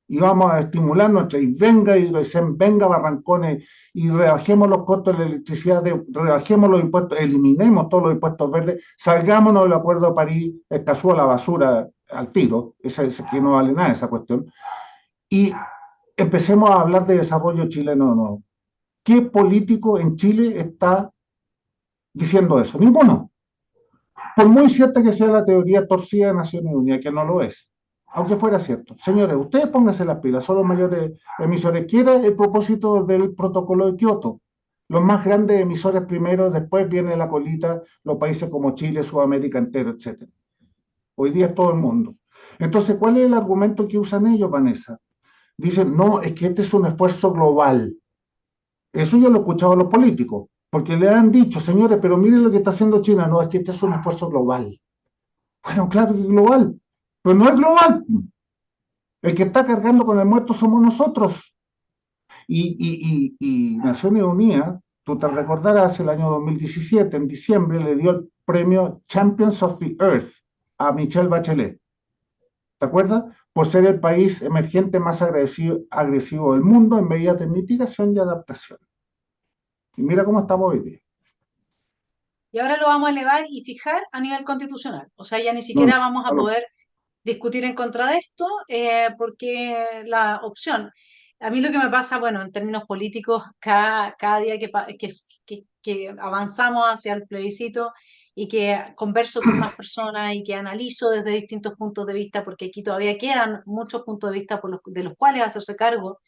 Y vamos a estimular nuestra, y venga Hidroicén, venga Barrancones, y rebajemos los costos de la electricidad, rebajemos los impuestos, eliminemos todos los impuestos verdes, salgámonos del Acuerdo de París, escazú a la basura al tiro, esa que no vale nada esa cuestión, y empecemos a hablar de desarrollo chileno de nuevo. ¿Qué político en Chile está diciendo eso? Ninguno. Por muy cierta que sea la teoría torcida de Naciones Unidas, que no lo es, aunque fuera cierto. Señores, ustedes pónganse las pilas, son los mayores emisores. ¿Qué era el propósito del protocolo de Kioto? Los más grandes emisores primero, después viene la colita, los países como Chile, Sudamérica entero, etc. Hoy día es todo el mundo. Entonces, ¿cuál es el argumento que usan ellos, Vanessa? Dicen, no, es que este es un esfuerzo global. Eso yo lo he escuchado a los políticos, porque le han dicho, señores, pero miren lo que está haciendo China. No, es que este es un esfuerzo global. Bueno, claro que es global, pero no es global. El que está cargando con el muerto somos nosotros. Y Naciones Unidas, tú te recordarás, el año 2017, en diciembre, le dio el premio Champions of the Earth a Michelle Bachelet. ¿Te acuerdas? Por ser el país emergente más agresivo del mundo en medidas de mitigación y adaptación. Y mira cómo estamos hoy día. Y ahora lo vamos a elevar y fijar a nivel constitucional. O sea, ya ni No, siquiera vamos a no, poder discutir en contra de esto, porque la opción. A mí lo que me pasa, bueno, en términos políticos, cada día que avanzamos hacia el plebiscito y que converso con más personas y que analizo desde distintos puntos de vista, porque aquí todavía quedan muchos puntos de vista de los cuales hacerse cargo,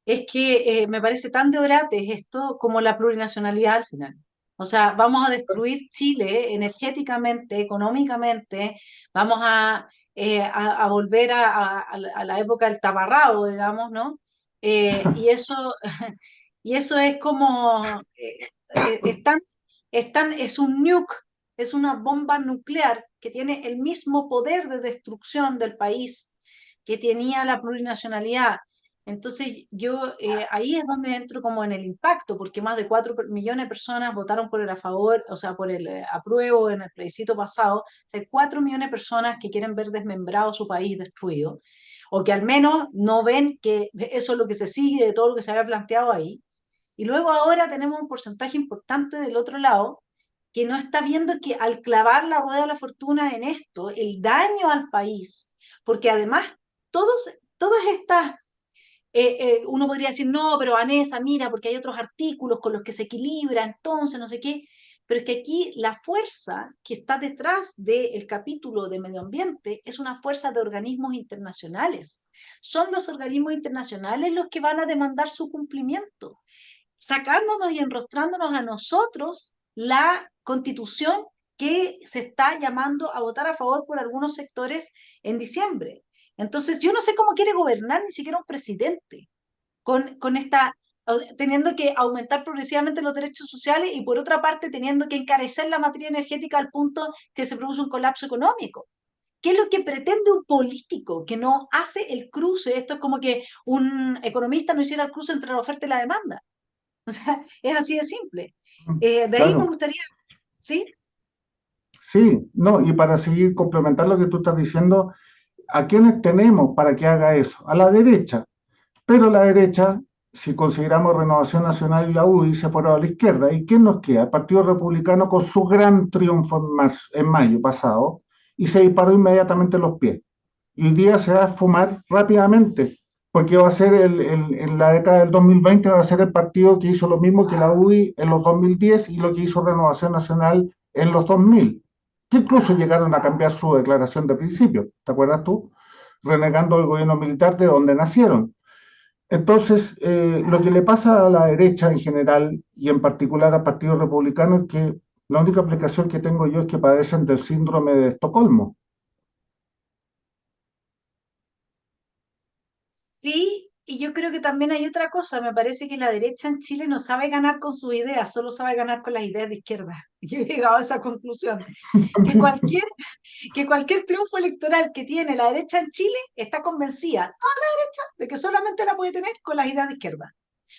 es que me parece tan de orates esto como la plurinacionalidad al final. O sea, vamos a destruir Chile energéticamente, económicamente, vamos a volver a la época del taparrabo, digamos, ¿no? Y eso, y eso es como, es un nuke, es una bomba nuclear que tiene el mismo poder de destrucción del país que tenía la plurinacionalidad. Entonces yo ahí es donde entro como en el impacto, porque más de 4 millones de personas votaron por el a favor, o sea, por el apruebo en el plebiscito pasado. O sea, hay 4 millones de personas que quieren ver desmembrado su país, destruido, o que al menos no ven que eso es lo que se sigue de todo lo que se había planteado ahí. Y luego ahora tenemos un porcentaje importante del otro lado que no está viendo que al clavar la rueda de la fortuna en esto, el daño al país, porque además todas estas uno podría decir, no, pero Vanessa, mira, porque hay otros artículos con los que se equilibra, entonces, no sé qué, pero es que aquí la fuerza que está detrás del capítulo de medio ambiente es una fuerza de organismos internacionales. Son los organismos internacionales los que van a demandar su cumplimiento, sacándonos y enrostrándonos a nosotros la constitución que se está llamando a votar a favor por algunos sectores en diciembre. Entonces, yo no sé cómo quiere gobernar ni siquiera un presidente con esta, teniendo que aumentar progresivamente los derechos sociales y por otra parte teniendo que encarecer la materia energética al punto que se produce un colapso económico. ¿Qué es lo que pretende un político que no hace el cruce? Esto es como que un economista no hiciera el cruce entre la oferta y la demanda. O sea, es así de simple. De ahí me claro. gustaría, ¿sí? Sí, no, y para seguir complementar lo que tú estás diciendo, ¿a quiénes tenemos para que haga eso? A la derecha. Pero la derecha, si consideramos Renovación Nacional y la UDI, se fueron a la izquierda. ¿Y quién nos queda? El Partido Republicano con su gran triunfo en mayo pasado y se disparó inmediatamente los pies. Y hoy día se va a esfumar rápidamente, porque va a ser en la década del 2020 va a ser el partido que hizo lo mismo que la UDI en los 2010 y lo que hizo Renovación Nacional en los 2000, que incluso llegaron a cambiar su declaración de principio, ¿te acuerdas tú? Renegando el gobierno militar de donde nacieron. Entonces, lo que le pasa a la derecha en general y en particular al Partido Republicano es que la única aplicación que tengo yo es que padecen del síndrome de Estocolmo. Sí, Y yo creo que también hay otra cosa, me parece que la derecha en Chile no sabe ganar con sus ideas, solo sabe ganar con las ideas de izquierda. Yo he llegado a esa conclusión, que cualquier, que cualquier triunfo electoral que tiene la derecha en Chile está convencida, toda la derecha, de que solamente la puede tener con las ideas de izquierda.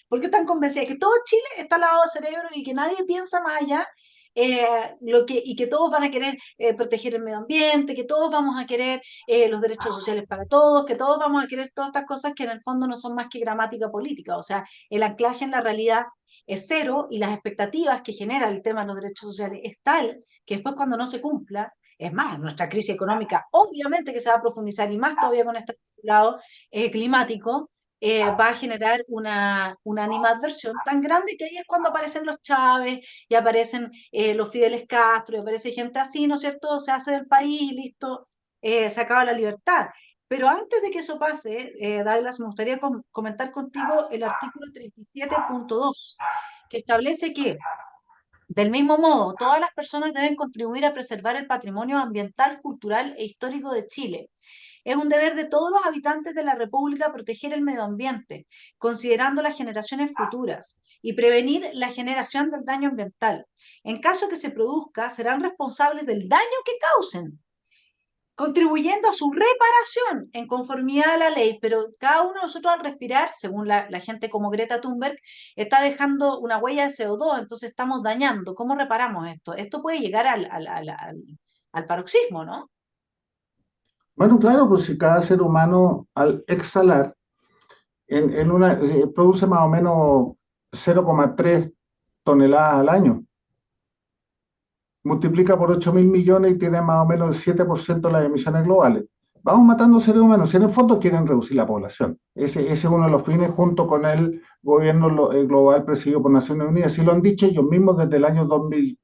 Porque están convencidas de que todo Chile está lavado de cerebro y que nadie piensa más allá, y que todos van a querer proteger el medio ambiente, que todos vamos a querer los derechos sociales para todos, que todos vamos a querer todas estas cosas que en el fondo no son más que gramática política. O sea, el anclaje en la realidad es cero y las expectativas que genera el tema de los derechos sociales es tal que después cuando no se cumpla, es más, nuestra crisis económica obviamente que se va a profundizar y más todavía con este lado climático, va a generar una animadversión tan grande que ahí es cuando aparecen los Chávez y aparecen los Fideles Castro y aparece gente así, ¿no es cierto? Se hace del país y listo, se acaba la libertad. Pero antes de que eso pase, Douglas, me gustaría comentar contigo el artículo 37.2, que establece que, del mismo modo, todas las personas deben contribuir a preservar el patrimonio ambiental, cultural e histórico de Chile. Es un deber de todos los habitantes de la República proteger el medio ambiente, considerando las generaciones futuras y prevenir la generación del daño ambiental. En caso que se produzca, serán responsables del daño que causen, contribuyendo a su reparación en conformidad a la ley, pero cada uno de nosotros al respirar, según la gente como Greta Thunberg, está dejando una huella de CO2, entonces estamos dañando. ¿Cómo reparamos esto? Esto puede llegar al paroxismo, ¿no? Bueno, claro, pues si cada ser humano al exhalar produce más o menos 0,3 toneladas al año, multiplica por 8.000 millones y tiene más o menos el 7% de las emisiones globales. Vamos matando seres humanos, si en el fondo quieren reducir la población. Ese es uno de los fines junto con el gobierno global presidido por Naciones Unidas. Y lo han dicho ellos mismos desde el año 2000.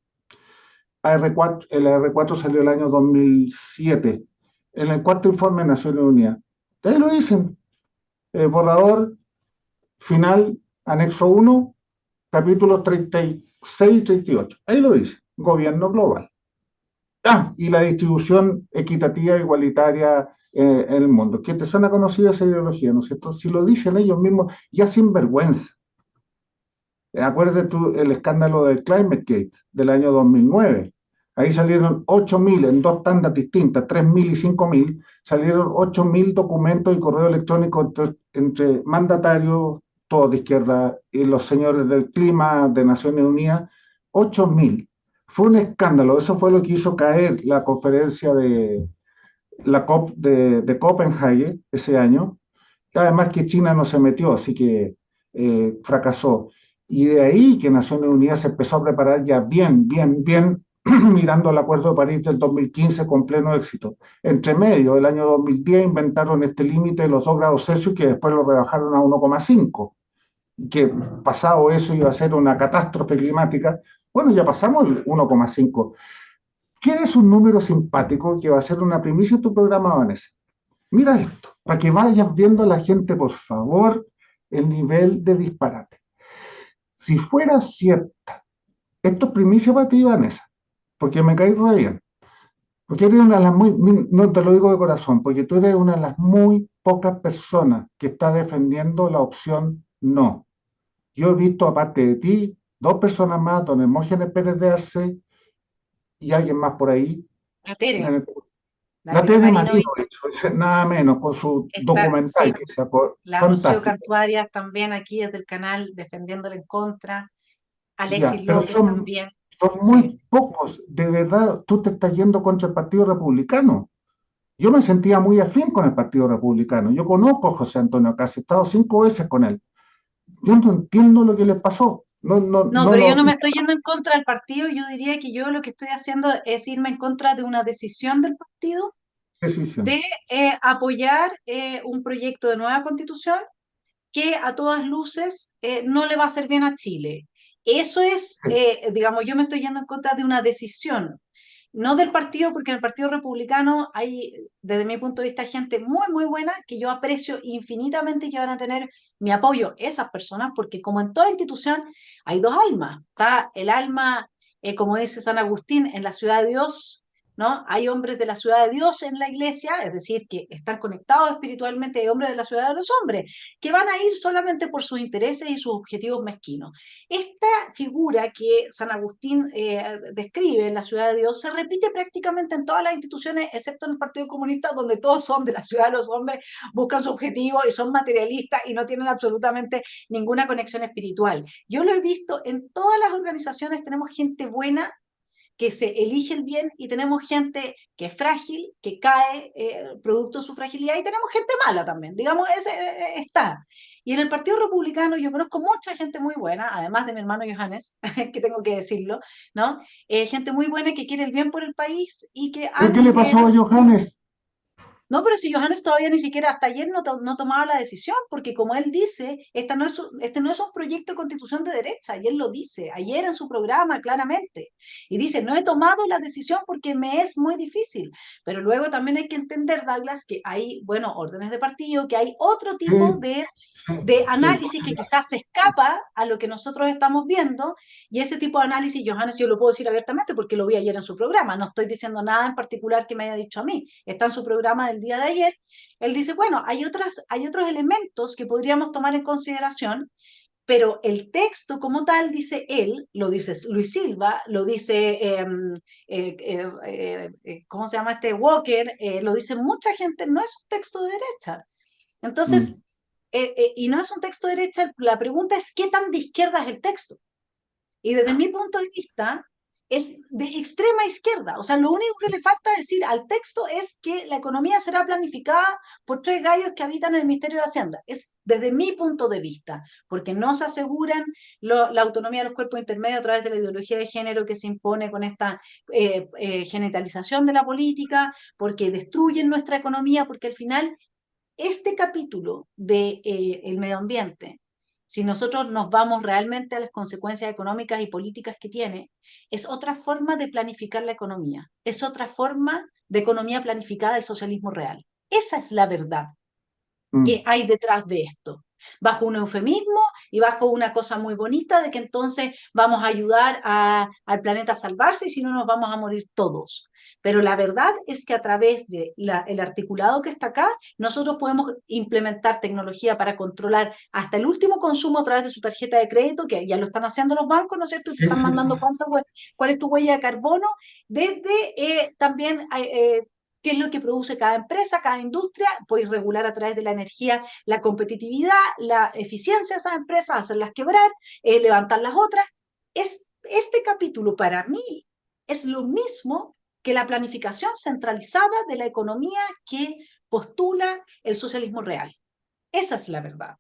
El AR4 salió el año 2007, en el cuarto informe de Naciones Unidas. Ustedes lo dicen, borrador final, anexo 1, capítulos 36 y 38. Ahí lo dice, gobierno global. Ah, y la distribución equitativa e igualitaria en el mundo. ¿Qué te suena conocida esa ideología, no es cierto? Si lo dicen ellos mismos, ya sin vergüenza. Acuérdate tú el escándalo del Climate Gate del año 2009. Ahí salieron 8.000 en dos tandas distintas, 3.000 y 5.000, salieron 8.000 documentos y correo electrónico entre mandatarios, todos de izquierda, y los señores del clima de Naciones Unidas, 8.000. Fue un escándalo, eso fue lo que hizo caer la conferencia de la COP de Copenhague ese año. Además que China no se metió, así que fracasó. Y de ahí que Naciones Unidas se empezó a preparar ya bien, bien, bien, mirando el Acuerdo de París del 2015 con pleno éxito. Entre medio, el año 2010 inventaron este límite de los 2 grados Celsius que después lo rebajaron a 1,5, que pasado eso iba a ser una catástrofe climática. Bueno, ya pasamos el 1,5. ¿Quieres un número simpático que va a ser una primicia en tu programa, Vanessa? Mira esto, para que vayas viendo a la gente, por favor, el nivel de disparate. Si fuera cierta, esto es primicia para ti, Vanessa, porque me caes re bien. Porque eres una de las muy, no te lo digo de corazón, porque tú eres una de las muy pocas personas que está defendiendo la opción no. Yo he visto, aparte de ti, dos personas más, don Hermógenes Pérez de Arce y alguien más por ahí. La Tere, la La Tere Tere Marino, Marinovich. de hecho, nada menos, con su Está, documental, sí, que sea la Rocío fantástico. Cantuarias también aquí desde el canal defendiéndole en contra, Ya, Alexis pero López también, son sí. muy pocos. De verdad, tú te estás yendo contra el Partido Republicano. Yo me sentía muy afín con el Partido Republicano. Yo conozco a José Antonio Casi, he estado 5 veces con él. Yo no entiendo lo que le pasó. No, no, No, no pero yo lo. no me estoy yendo en contra del partido, yo diría que yo lo que estoy haciendo es irme en contra de una decisión del partido Decisión. de apoyar un proyecto de nueva constitución que a todas luces no le va a hacer bien a Chile. Eso es, digamos, yo me estoy yendo en contra de una decisión, no del partido, porque en el Partido Republicano hay, desde mi punto de vista, gente muy, muy buena que yo aprecio infinitamente y que van a tener mi apoyo esas personas, porque como en toda institución hay dos almas. Está el alma, como dice San Agustín, en la ciudad de Dios, ¿no? Hay hombres de la ciudad de Dios en la iglesia, es decir, que están conectados espiritualmente, hay hombres de la ciudad de los hombres, que van a ir solamente por sus intereses y sus objetivos mezquinos. Esta figura que San Agustín describe en la ciudad de Dios se repite prácticamente en todas las instituciones, excepto en el Partido Comunista, donde todos son de la ciudad de los hombres, buscan su objetivo y son materialistas y no tienen absolutamente ninguna conexión espiritual. Yo lo he visto en todas las organizaciones, tenemos gente buena que se elige el bien y tenemos gente que es frágil, que cae producto de su fragilidad y tenemos gente mala también, digamos, ese está. Y en el Partido Republicano yo conozco mucha gente muy buena, además de mi hermano Johannes, que tengo que decirlo, ¿no? Gente muy buena que quiere el bien por el país y que ¿Pero qué han le pasó a Johannes? no, pero si Johannes todavía ni siquiera hasta ayer no tomaba la decisión, porque como él dice, este no es un proyecto de constitución de derecha, y él lo dice ayer en su programa claramente. Y dice, no he tomado la decisión porque me es muy difícil. Pero luego también hay que entender, Douglas, que hay, bueno, órdenes de partido, que hay otro tipo Sí, sí, de sí. análisis que quizás se escapa a lo que nosotros estamos viendo, y ese tipo de análisis, Johannes, yo lo puedo decir abiertamente porque lo vi ayer en su programa, no estoy diciendo nada en particular que me haya dicho a mí, está en su programa del día de ayer, él dice, bueno, hay otros elementos que podríamos tomar en consideración, pero el texto como tal, dice él, lo dice Luis Silva, lo dice, ¿cómo se llama este? Walker, lo dice mucha gente, no es un texto de derecha. Entonces, Mm. y no es un texto de derecha, la pregunta es qué tan de izquierda es el texto. Y desde mi punto de vista, es de extrema izquierda. O sea, lo único que le falta decir al texto es que la economía será planificada por tres gallos que habitan en el Ministerio de Hacienda. Es desde mi punto de vista, porque no se aseguran la autonomía de los cuerpos intermedios a través de la ideología de género que se impone con esta genitalización de la política, porque destruyen nuestra economía, porque al final este capítulo de el medio ambiente, si nosotros nos vamos realmente a las consecuencias económicas y políticas que tiene, es otra forma de planificar la economía, es otra forma de economía planificada del socialismo real. Esa es la verdad Mm. que hay detrás de esto, bajo un eufemismo y bajo una cosa muy bonita de que entonces vamos a ayudar al planeta a salvarse y si no nos vamos a morir todos. Pero la verdad es que a través de el articulado que está acá, nosotros podemos implementar tecnología para controlar hasta el último consumo a través de su tarjeta de crédito, que ya lo están haciendo los bancos, ¿no es cierto? Y te Sí, están sí, sí. mandando cuál es tu huella de carbono, desde también qué es lo que produce cada empresa, cada industria, podéis regular a través de la energía la competitividad, la eficiencia de esas empresas, hacerlas quebrar, levantar las otras. Este capítulo para mí es lo mismo que la planificación centralizada de la economía que postula el socialismo real. Esa es la verdad.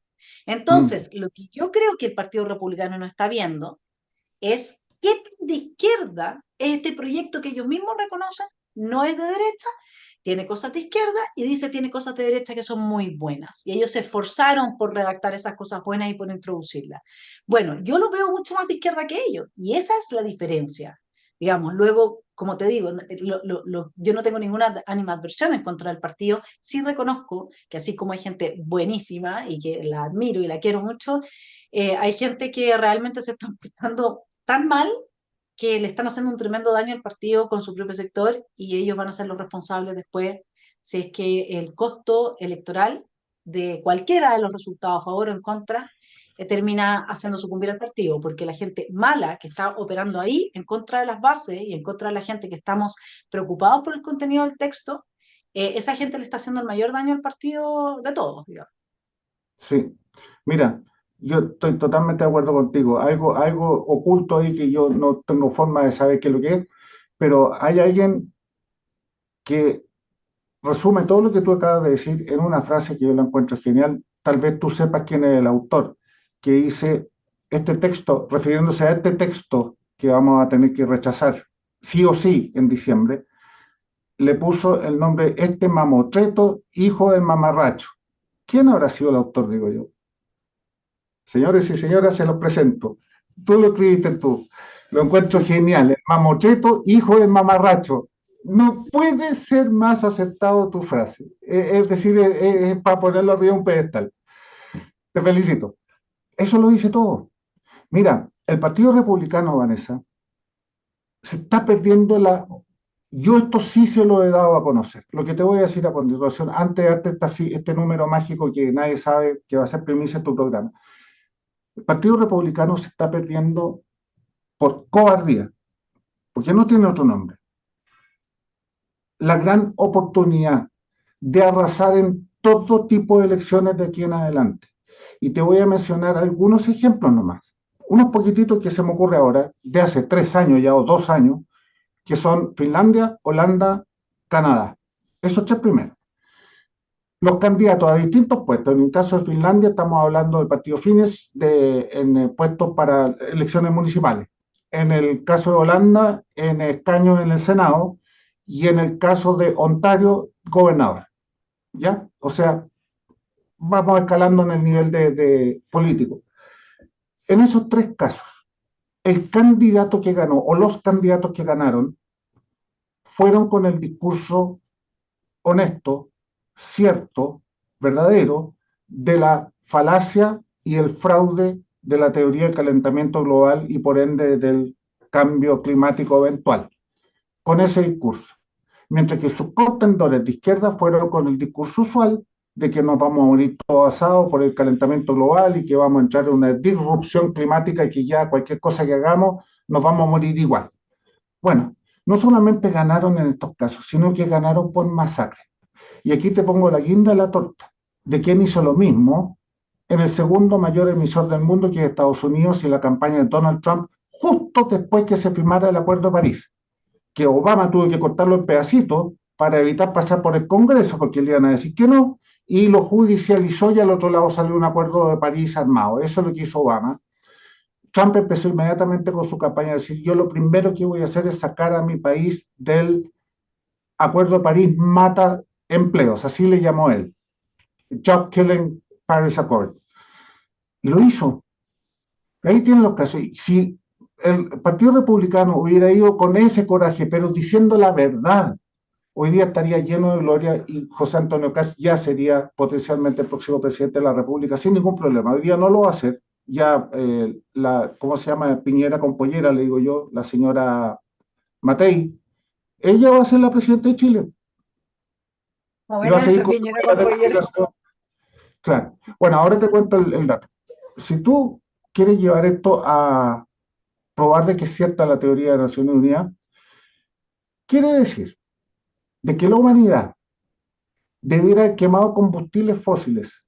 Mm. Entonces, lo que yo creo que el Partido Republicano no está viendo es qué de izquierda es este proyecto que ellos mismos reconocen, no es de derecha, tiene cosas de izquierda y dice tiene cosas de derecha que son muy buenas. Y ellos se esforzaron por redactar esas cosas buenas y por introducirlas. Bueno, yo lo veo mucho más de izquierda que ellos y esa es la diferencia. Digamos, luego, como te digo, yo no tengo ninguna animadversión en contra del partido, sí reconozco que así como hay gente buenísima y que la admiro y la quiero mucho, hay gente que realmente se está portando tan mal que le están haciendo un tremendo daño al partido con su propio sector y ellos van a ser los responsables después si es que el costo electoral de cualquiera de los resultados a favor o en contra termina haciendo sucumbir al partido, porque la gente mala que está operando ahí en contra de las bases y en contra de la gente que estamos preocupados por el contenido del texto, esa gente le está haciendo el mayor daño al partido de todos, digamos. Sí. Mira, yo estoy totalmente de acuerdo contigo. Algo oculto ahí que yo no tengo forma de saber qué es lo que es, pero hay alguien que resume todo lo que tú acabas de decir en una frase que yo la encuentro genial. Tal vez tú sepas quién es el autor, que dice este texto, refiriéndose a este texto que vamos a tener que rechazar sí o sí en diciembre, le puso el nombre Este mamotreto, hijo del mamarracho. ¿Quién habrá sido el autor, digo yo? Señores y señoras, se los presento. Tú lo escribiste tú. Lo encuentro genial. El mamotreto, hijo del mamarracho. No puede ser más acertado tu frase. Es decir, es para ponerlo arriba de un pedestal. Te felicito. Eso lo dice todo. Mira, el Partido Republicano, Vanessa, se está perdiendo Yo esto sí se lo he dado a conocer. Lo que te voy a decir a continuación, antes de darte este número mágico que nadie sabe que va a ser primicia en tu programa. El Partido Republicano se está perdiendo por cobardía, porque no tiene otro nombre, la gran oportunidad de arrasar en todo tipo de elecciones de aquí en adelante. Y te voy a mencionar algunos ejemplos nomás. Unos poquititos que se me ocurre ahora, de hace 3 años ya o 2 años, que son Finlandia, Holanda, Canadá. Esos tres primeros. Los candidatos a distintos puestos. En el caso de Finlandia estamos hablando del partido Fines en puestos para elecciones municipales. En el caso de Holanda, en escaños en el Senado. Y en el caso de Ontario, gobernador. ¿Ya? O sea, vamos escalando en el nivel de político. En esos tres casos, el candidato que ganó o los candidatos que ganaron fueron con el discurso honesto, cierto, verdadero, de la falacia y el fraude de la teoría del calentamiento global y por ende del cambio climático eventual, con ese discurso. Mientras que sus contendores de izquierda fueron con el discurso usual de que nos vamos a morir todos asados por el calentamiento global y que vamos a entrar en una disrupción climática y que ya cualquier cosa que hagamos nos vamos a morir igual. Bueno, no solamente ganaron en estos casos, sino que ganaron por masacre. Y aquí te pongo la guinda de la torta, de quien hizo lo mismo en el segundo mayor emisor del mundo, que es Estados Unidos, y la campaña de Donald Trump, justo después que se firmara el Acuerdo de París, que Obama tuvo que cortarlo en pedacitos para evitar pasar por el Congreso, porque le iban a decir que no, y lo judicializó y al otro lado salió un Acuerdo de París armado. Eso es lo que hizo Obama. Trump empezó inmediatamente con su campaña a decir, yo lo primero que voy a hacer es sacar a mi país del Acuerdo de París mata empleos, así le llamó él. Job Killing Paris Accord. Y lo hizo. Ahí tienen los casos. Si el Partido Republicano hubiera ido con ese coraje, pero diciendo la verdad, hoy día estaría lleno de gloria y José Antonio Cast ya sería potencialmente el próximo presidente de la República sin ningún problema. Hoy día no lo va a hacer. Ya, ¿cómo se llama? Piñera con pollera, le digo yo, la señora Matei, ella va a ser la presidenta de Chile No, y va a buena seguir esa con Piñera la con pollera. reivindicación. Claro. Bueno, ahora te cuento el dato. Si tú quieres llevar esto a probar de que es cierta la teoría de Naciones Unidas, quiere decir de que la humanidad debiera haber quemado combustibles fósiles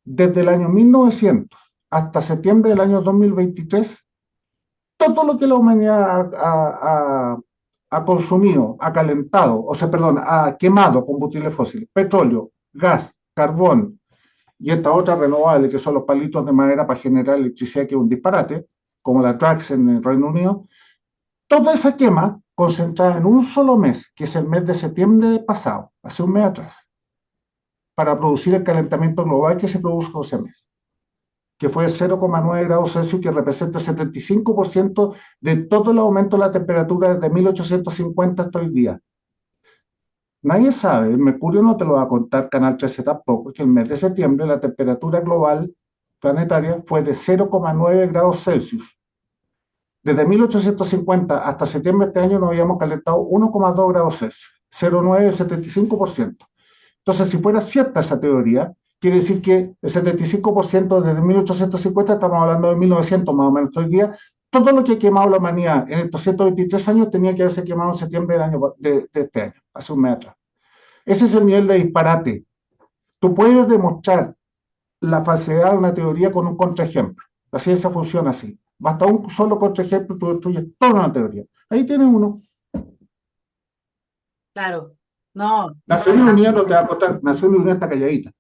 desde el año 1900 hasta septiembre del año 2023, todo lo que la humanidad ha consumido, ha calentado, o sea, perdón, ha quemado combustibles fósiles, petróleo, gas, carbón, y esta otra renovable, que son los palitos de madera para generar electricidad, que es un disparate, como la Trax en el Reino Unido, toda esa quema concentrada en un solo mes, que es el mes de septiembre pasado, hace un mes atrás, para producir el calentamiento global que se produjo ese mes, que fue 0,9 grados Celsius, que representa el 75% de todo el aumento de la temperatura desde 1850 hasta hoy día. Nadie sabe, el Mercurio no te lo va a contar, Canal 13 tampoco, que el mes de septiembre la temperatura global planetaria fue de 0,9 grados Celsius. Desde 1850 hasta septiembre de este año nos habíamos calentado 1,2 grados Celsius, 0,9, 75%. Entonces, si fuera cierta esa teoría, quiere decir que el 75% desde 1850, estamos hablando de 1900 más o menos hoy día, todo lo que ha quemado la humanidad en estos 123 años tenía que haberse quemado en septiembre de este año, hace un mes atrás. Ese es el nivel de disparate. Tú puedes demostrar la falsedad de una teoría con un contraejemplo. La ciencia funciona así. Basta un solo contraejemplo y tú destruyes toda una teoría. Ahí tienes uno. Claro, no, Naciones Unidas bastante, no te sí. va a costar. Naciones Unidas está calladita.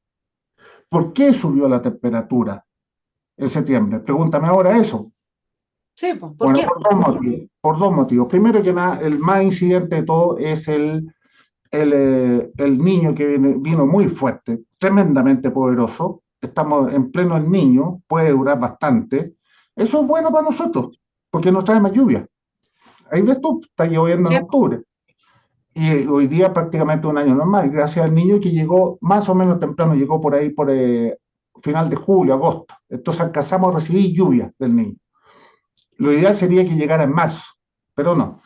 ¿Por qué subió la temperatura en septiembre? Pregúntame ahora eso. Sí, pues, ¿por Bueno, qué? por dos motivos. Por dos motivos. Primero que nada, el más incidente de todo es el niño que vino muy fuerte, tremendamente poderoso. Estamos en pleno el niño, puede durar bastante. Eso es bueno para nosotros, porque nos trae más lluvia. Ahí ves tú, está lloviendo en Sí, pues, octubre. Y hoy día prácticamente un año normal, gracias al niño que llegó más o menos temprano, llegó por ahí por final de julio, agosto. Entonces alcanzamos a recibir lluvia del niño. Lo ideal sería que llegara en marzo, pero no.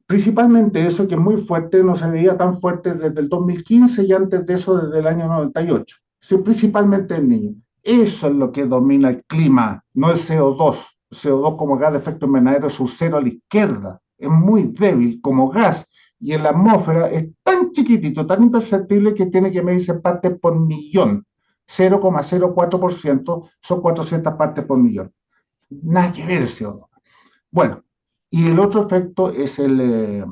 Principalmente eso, que es muy fuerte, no se veía tan fuerte desde el 2015 y antes de eso desde el año 98. Sí, principalmente el niño. Eso es lo que domina el clima, no el CO2. El CO2 como gas de efecto invernadero es un cero a la izquierda, es muy débil como gas y en la atmósfera es tan chiquitito, tan imperceptible que tiene que medirse partes por millón. 0,04% son 400 partes por millón. Nada que ver el CO2. Bueno, y el otro efecto es la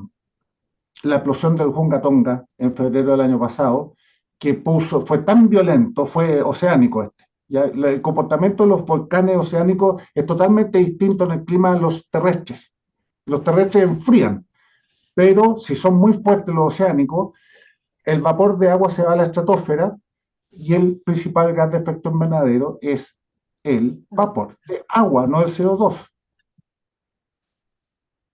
explosión del Hunga Tonga en febrero del año pasado, que fue tan violento, fue oceánico este. ¿Ya? El comportamiento de los volcanes oceánicos es totalmente distinto en el clima de los terrestres. Los terrestres enfrían, pero si son muy fuertes los oceánicos, el vapor de agua se va a la estratosfera y el principal gas de efecto invernadero es el vapor de agua, no el CO2.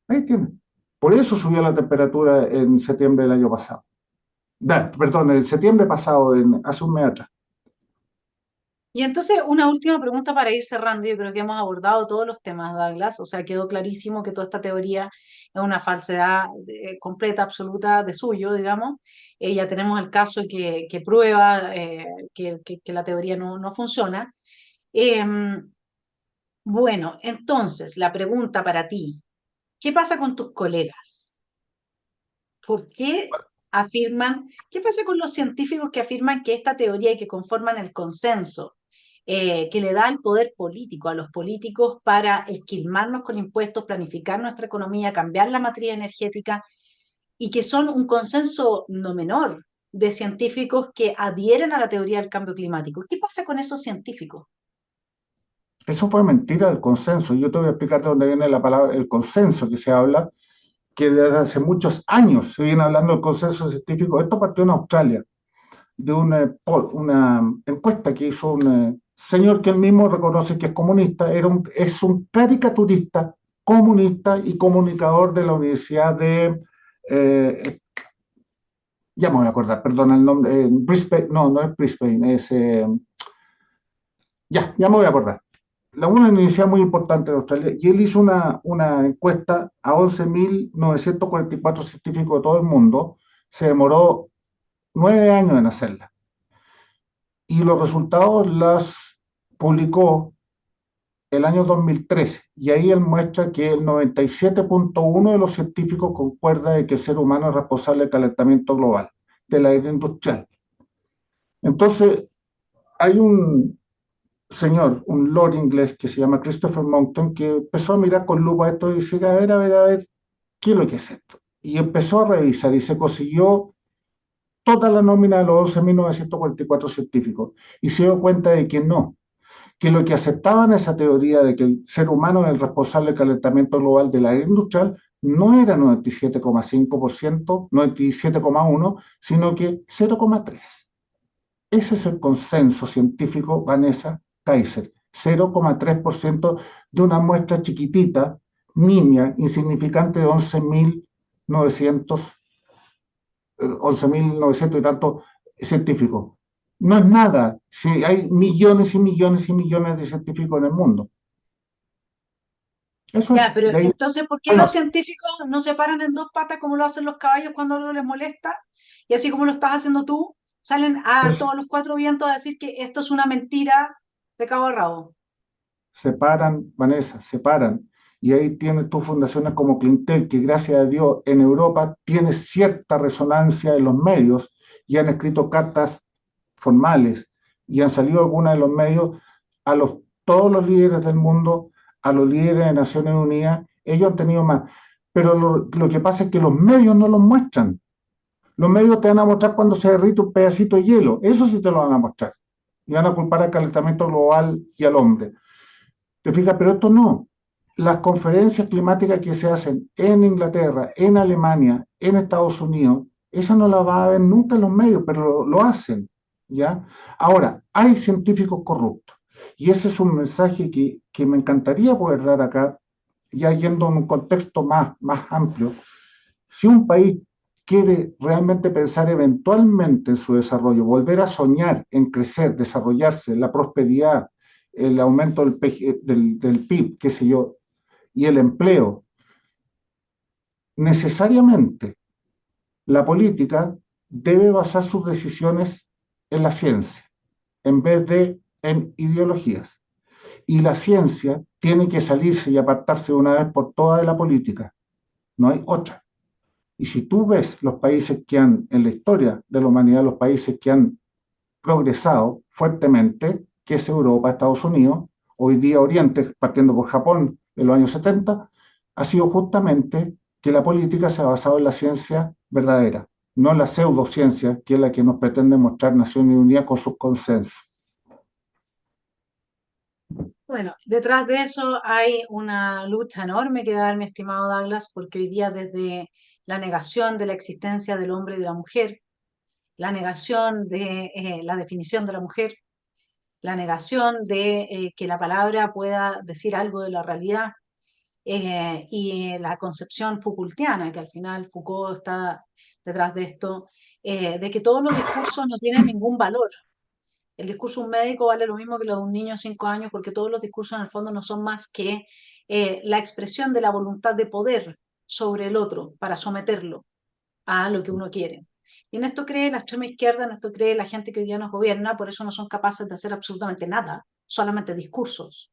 Ahí tienen. Por eso subió la temperatura en septiembre del año pasado. Perdón, en septiembre pasado, hace un mes atrás. Y entonces, una última pregunta para ir cerrando. Yo creo que hemos abordado todos los temas, Douglas. O sea, quedó clarísimo que toda esta teoría es una falsedad completa, absoluta de suyo, digamos. Ya tenemos el caso que prueba que la teoría no funciona. Em, bueno, entonces, la pregunta para ti, ¿qué pasa con tus colegas? ¿Por qué afirman, qué pasa con los científicos que afirman que esta teoría y que conforman el consenso, que le da el poder político a los políticos para esquilmarnos con impuestos, planificar nuestra economía, cambiar la matriz energética, y que son un consenso no menor de científicos que adhieren a la teoría del cambio climático? ¿Qué pasa con esos científicos? Eso fue mentira del consenso. Yo te voy a explicar de dónde viene la palabra, el consenso que se habla, que desde hace muchos años se viene hablando del consenso científico. Esto partió en Australia, de una encuesta que hizo un señor que él mismo reconoce que es comunista, es un caricaturista comunista y comunicador de la Universidad eh, ya me voy a acordar, perdón el nombre, Brisbane, no es Brisbane, ya me voy a acordar. Una universidad muy importante de Australia, y él hizo una encuesta a 11.944 científicos de todo el mundo, se demoró 9 años en hacerla, y los resultados las publicó el año 2013, y ahí él muestra que el 97,1% de los científicos concuerda de que el ser humano es responsable del calentamiento global, de la era industrial. Entonces, hay un señor, un lord inglés que se llama Christopher Monckton, que empezó a mirar con lupa esto y decir, a ver, ¿qué es lo que es esto? Y empezó a revisar y se consiguió toda la nómina de los 11.944 científicos y se dio cuenta de que no, que lo que aceptaban esa teoría de que el ser humano es el responsable del calentamiento global de la era industrial no era 97,5%, 97,1%, sino que 0,3%. Ese es el consenso científico, Vanessa Kaiser. 0,3% de una muestra chiquitita, nimia, insignificante de 11.900 y tantos científicos. No es nada si hay millones y millones y millones de científicos en el mundo. Eso Ya, es. pero De ahí, entonces, ¿por qué los bueno, científicos no se paran en dos patas como lo hacen los caballos cuando algo les molesta? Y así como lo estás haciendo tú, salen a pues, todos los cuatro vientos a decir que esto es una mentira de cabo a rabo. se paran, Vanessa, se paran. Y ahí tienes tus fundaciones como Clintel, que gracias a Dios en Europa tiene cierta resonancia en los medios y han escrito cartas formales y han salido algunas de los medios a todos los líderes del mundo, a los líderes de Naciones Unidas, ellos han tenido más. Pero lo que pasa es que los medios no los muestran. Los medios te van a mostrar cuando se derrite un pedacito de hielo, eso sí te lo van a mostrar. Y van a culpar al calentamiento global y al hombre. ¿Te fijas? Pero esto no. Las conferencias climáticas que se hacen en Inglaterra, en Alemania, en Estados Unidos, esas no las va a ver nunca en los medios, pero lo hacen, ¿ya? Ahora, hay científicos corruptos. Y ese es un mensaje que me encantaría poder dar acá, ya yendo en un contexto más amplio. Si un país quiere realmente pensar eventualmente en su desarrollo, volver a soñar en crecer, desarrollarse, la prosperidad, el aumento del PIB, qué sé yo, y el empleo, necesariamente la política debe basar sus decisiones en la ciencia, en vez de en ideologías. Y la ciencia tiene que salirse y apartarse de una vez por todas de la política. No hay otra. Y si tú ves los países que han, en la historia de la humanidad, los países que han progresado fuertemente, que es Europa, Estados Unidos, hoy día Oriente, partiendo por Japón en los años 70, ha sido justamente que la política se ha basado en la ciencia verdadera, no en la pseudociencia, que es la que nos pretende mostrar Naciones Unidas con sus consensos. Bueno, detrás de eso hay una lucha enorme que dar, mi estimado Douglas, porque hoy día desde la negación de la existencia del hombre y de la mujer, la negación de la definición de la mujer, la negación de que la palabra pueda decir algo de la realidad, y la concepción Foucaultiana, que al final Foucault está detrás de esto, de que todos los discursos no tienen ningún valor. El discurso de un médico vale lo mismo que lo de un niño de 5 años, porque todos los discursos en el fondo no son más que la expresión de la voluntad de poder sobre el otro para someterlo a lo que uno quiere. Y en esto cree la extrema izquierda, en esto cree la gente que hoy día nos gobierna, por eso no son capaces de hacer absolutamente nada, solamente discursos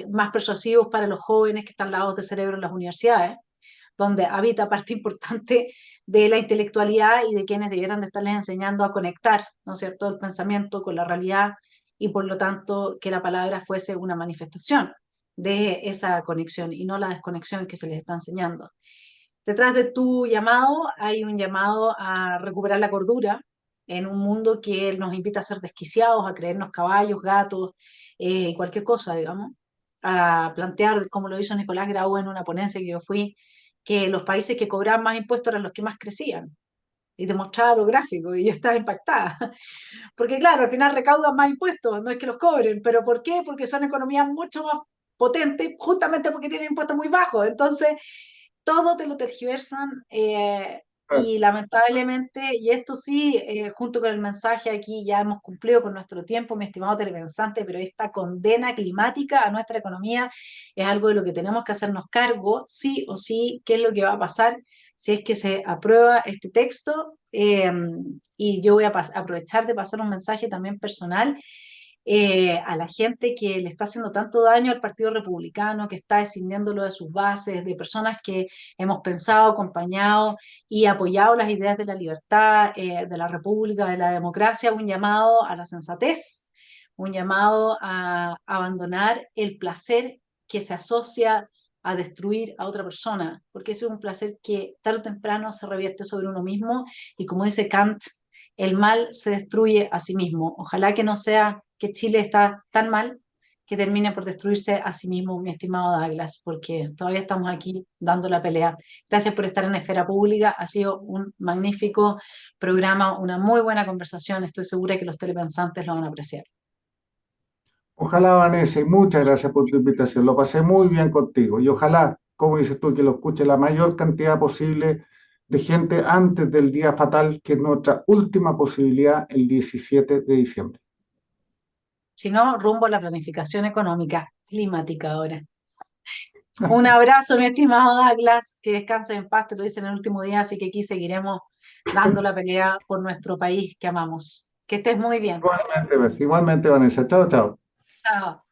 más persuasivos para los jóvenes que están lavados de cerebro en las universidades, donde habita parte importante de la intelectualidad y de quienes debieran de estarles enseñando a conectar, ¿no es cierto?, el pensamiento con la realidad y por lo tanto que la palabra fuese una manifestación de esa conexión y no la desconexión que se les está enseñando. Detrás de tu llamado hay un llamado a recuperar la cordura en un mundo que nos invita a ser desquiciados, a creernos caballos, gatos, cualquier cosa, digamos, a plantear, como lo hizo Nicolás Grau en una ponencia que yo fui, que los países que cobraban más impuestos eran los que más crecían. Y te mostraba los gráficos y yo estaba impactada. Porque claro, al final recaudan más impuestos, no es que los cobren, pero ¿por qué? Porque son economías mucho más potentes, justamente porque tienen impuestos muy bajos. Entonces, todo te lo tergiversan y lamentablemente, y esto sí, junto con el mensaje aquí ya hemos cumplido con nuestro tiempo, mi estimado telepensante, pero esta condena climática a nuestra economía es algo de lo que tenemos que hacernos cargo, sí o sí, qué es lo que va a pasar si es que se aprueba este texto. Y yo voy a aprovechar de pasar un mensaje también personal a la gente que le está haciendo tanto daño al Partido Republicano, que está escindiéndolo de sus bases, de personas que hemos pensado, acompañado y apoyado las ideas de la libertad, de la república, de la democracia, un llamado a la sensatez, un llamado a abandonar el placer que se asocia a destruir a otra persona, porque ese es un placer que tarde o temprano se revierte sobre uno mismo y como dice Kant, el mal se destruye a sí mismo. Ojalá que no sea que Chile está tan mal que termine por destruirse a sí mismo, mi estimado Douglas, porque todavía estamos aquí dando la pelea. Gracias por estar en Esfera Pública, ha sido un magnífico programa, una muy buena conversación, estoy segura que los telepensantes lo van a apreciar. Ojalá, Vanessa, y muchas gracias por tu invitación. Lo pasé muy bien contigo y ojalá, como dices tú, que lo escuche la mayor cantidad posible de gente antes del día fatal, que es nuestra última posibilidad el 17 de diciembre. Si no, rumbo a la planificación económica climática ahora. Un abrazo, mi estimado Douglas, que descanse en paz, te lo dice en el último día, así que aquí seguiremos dando la pelea por nuestro país que amamos. Que estés muy bien. Igualmente, pues, igualmente, Vanessa. Chao, chao. Chao.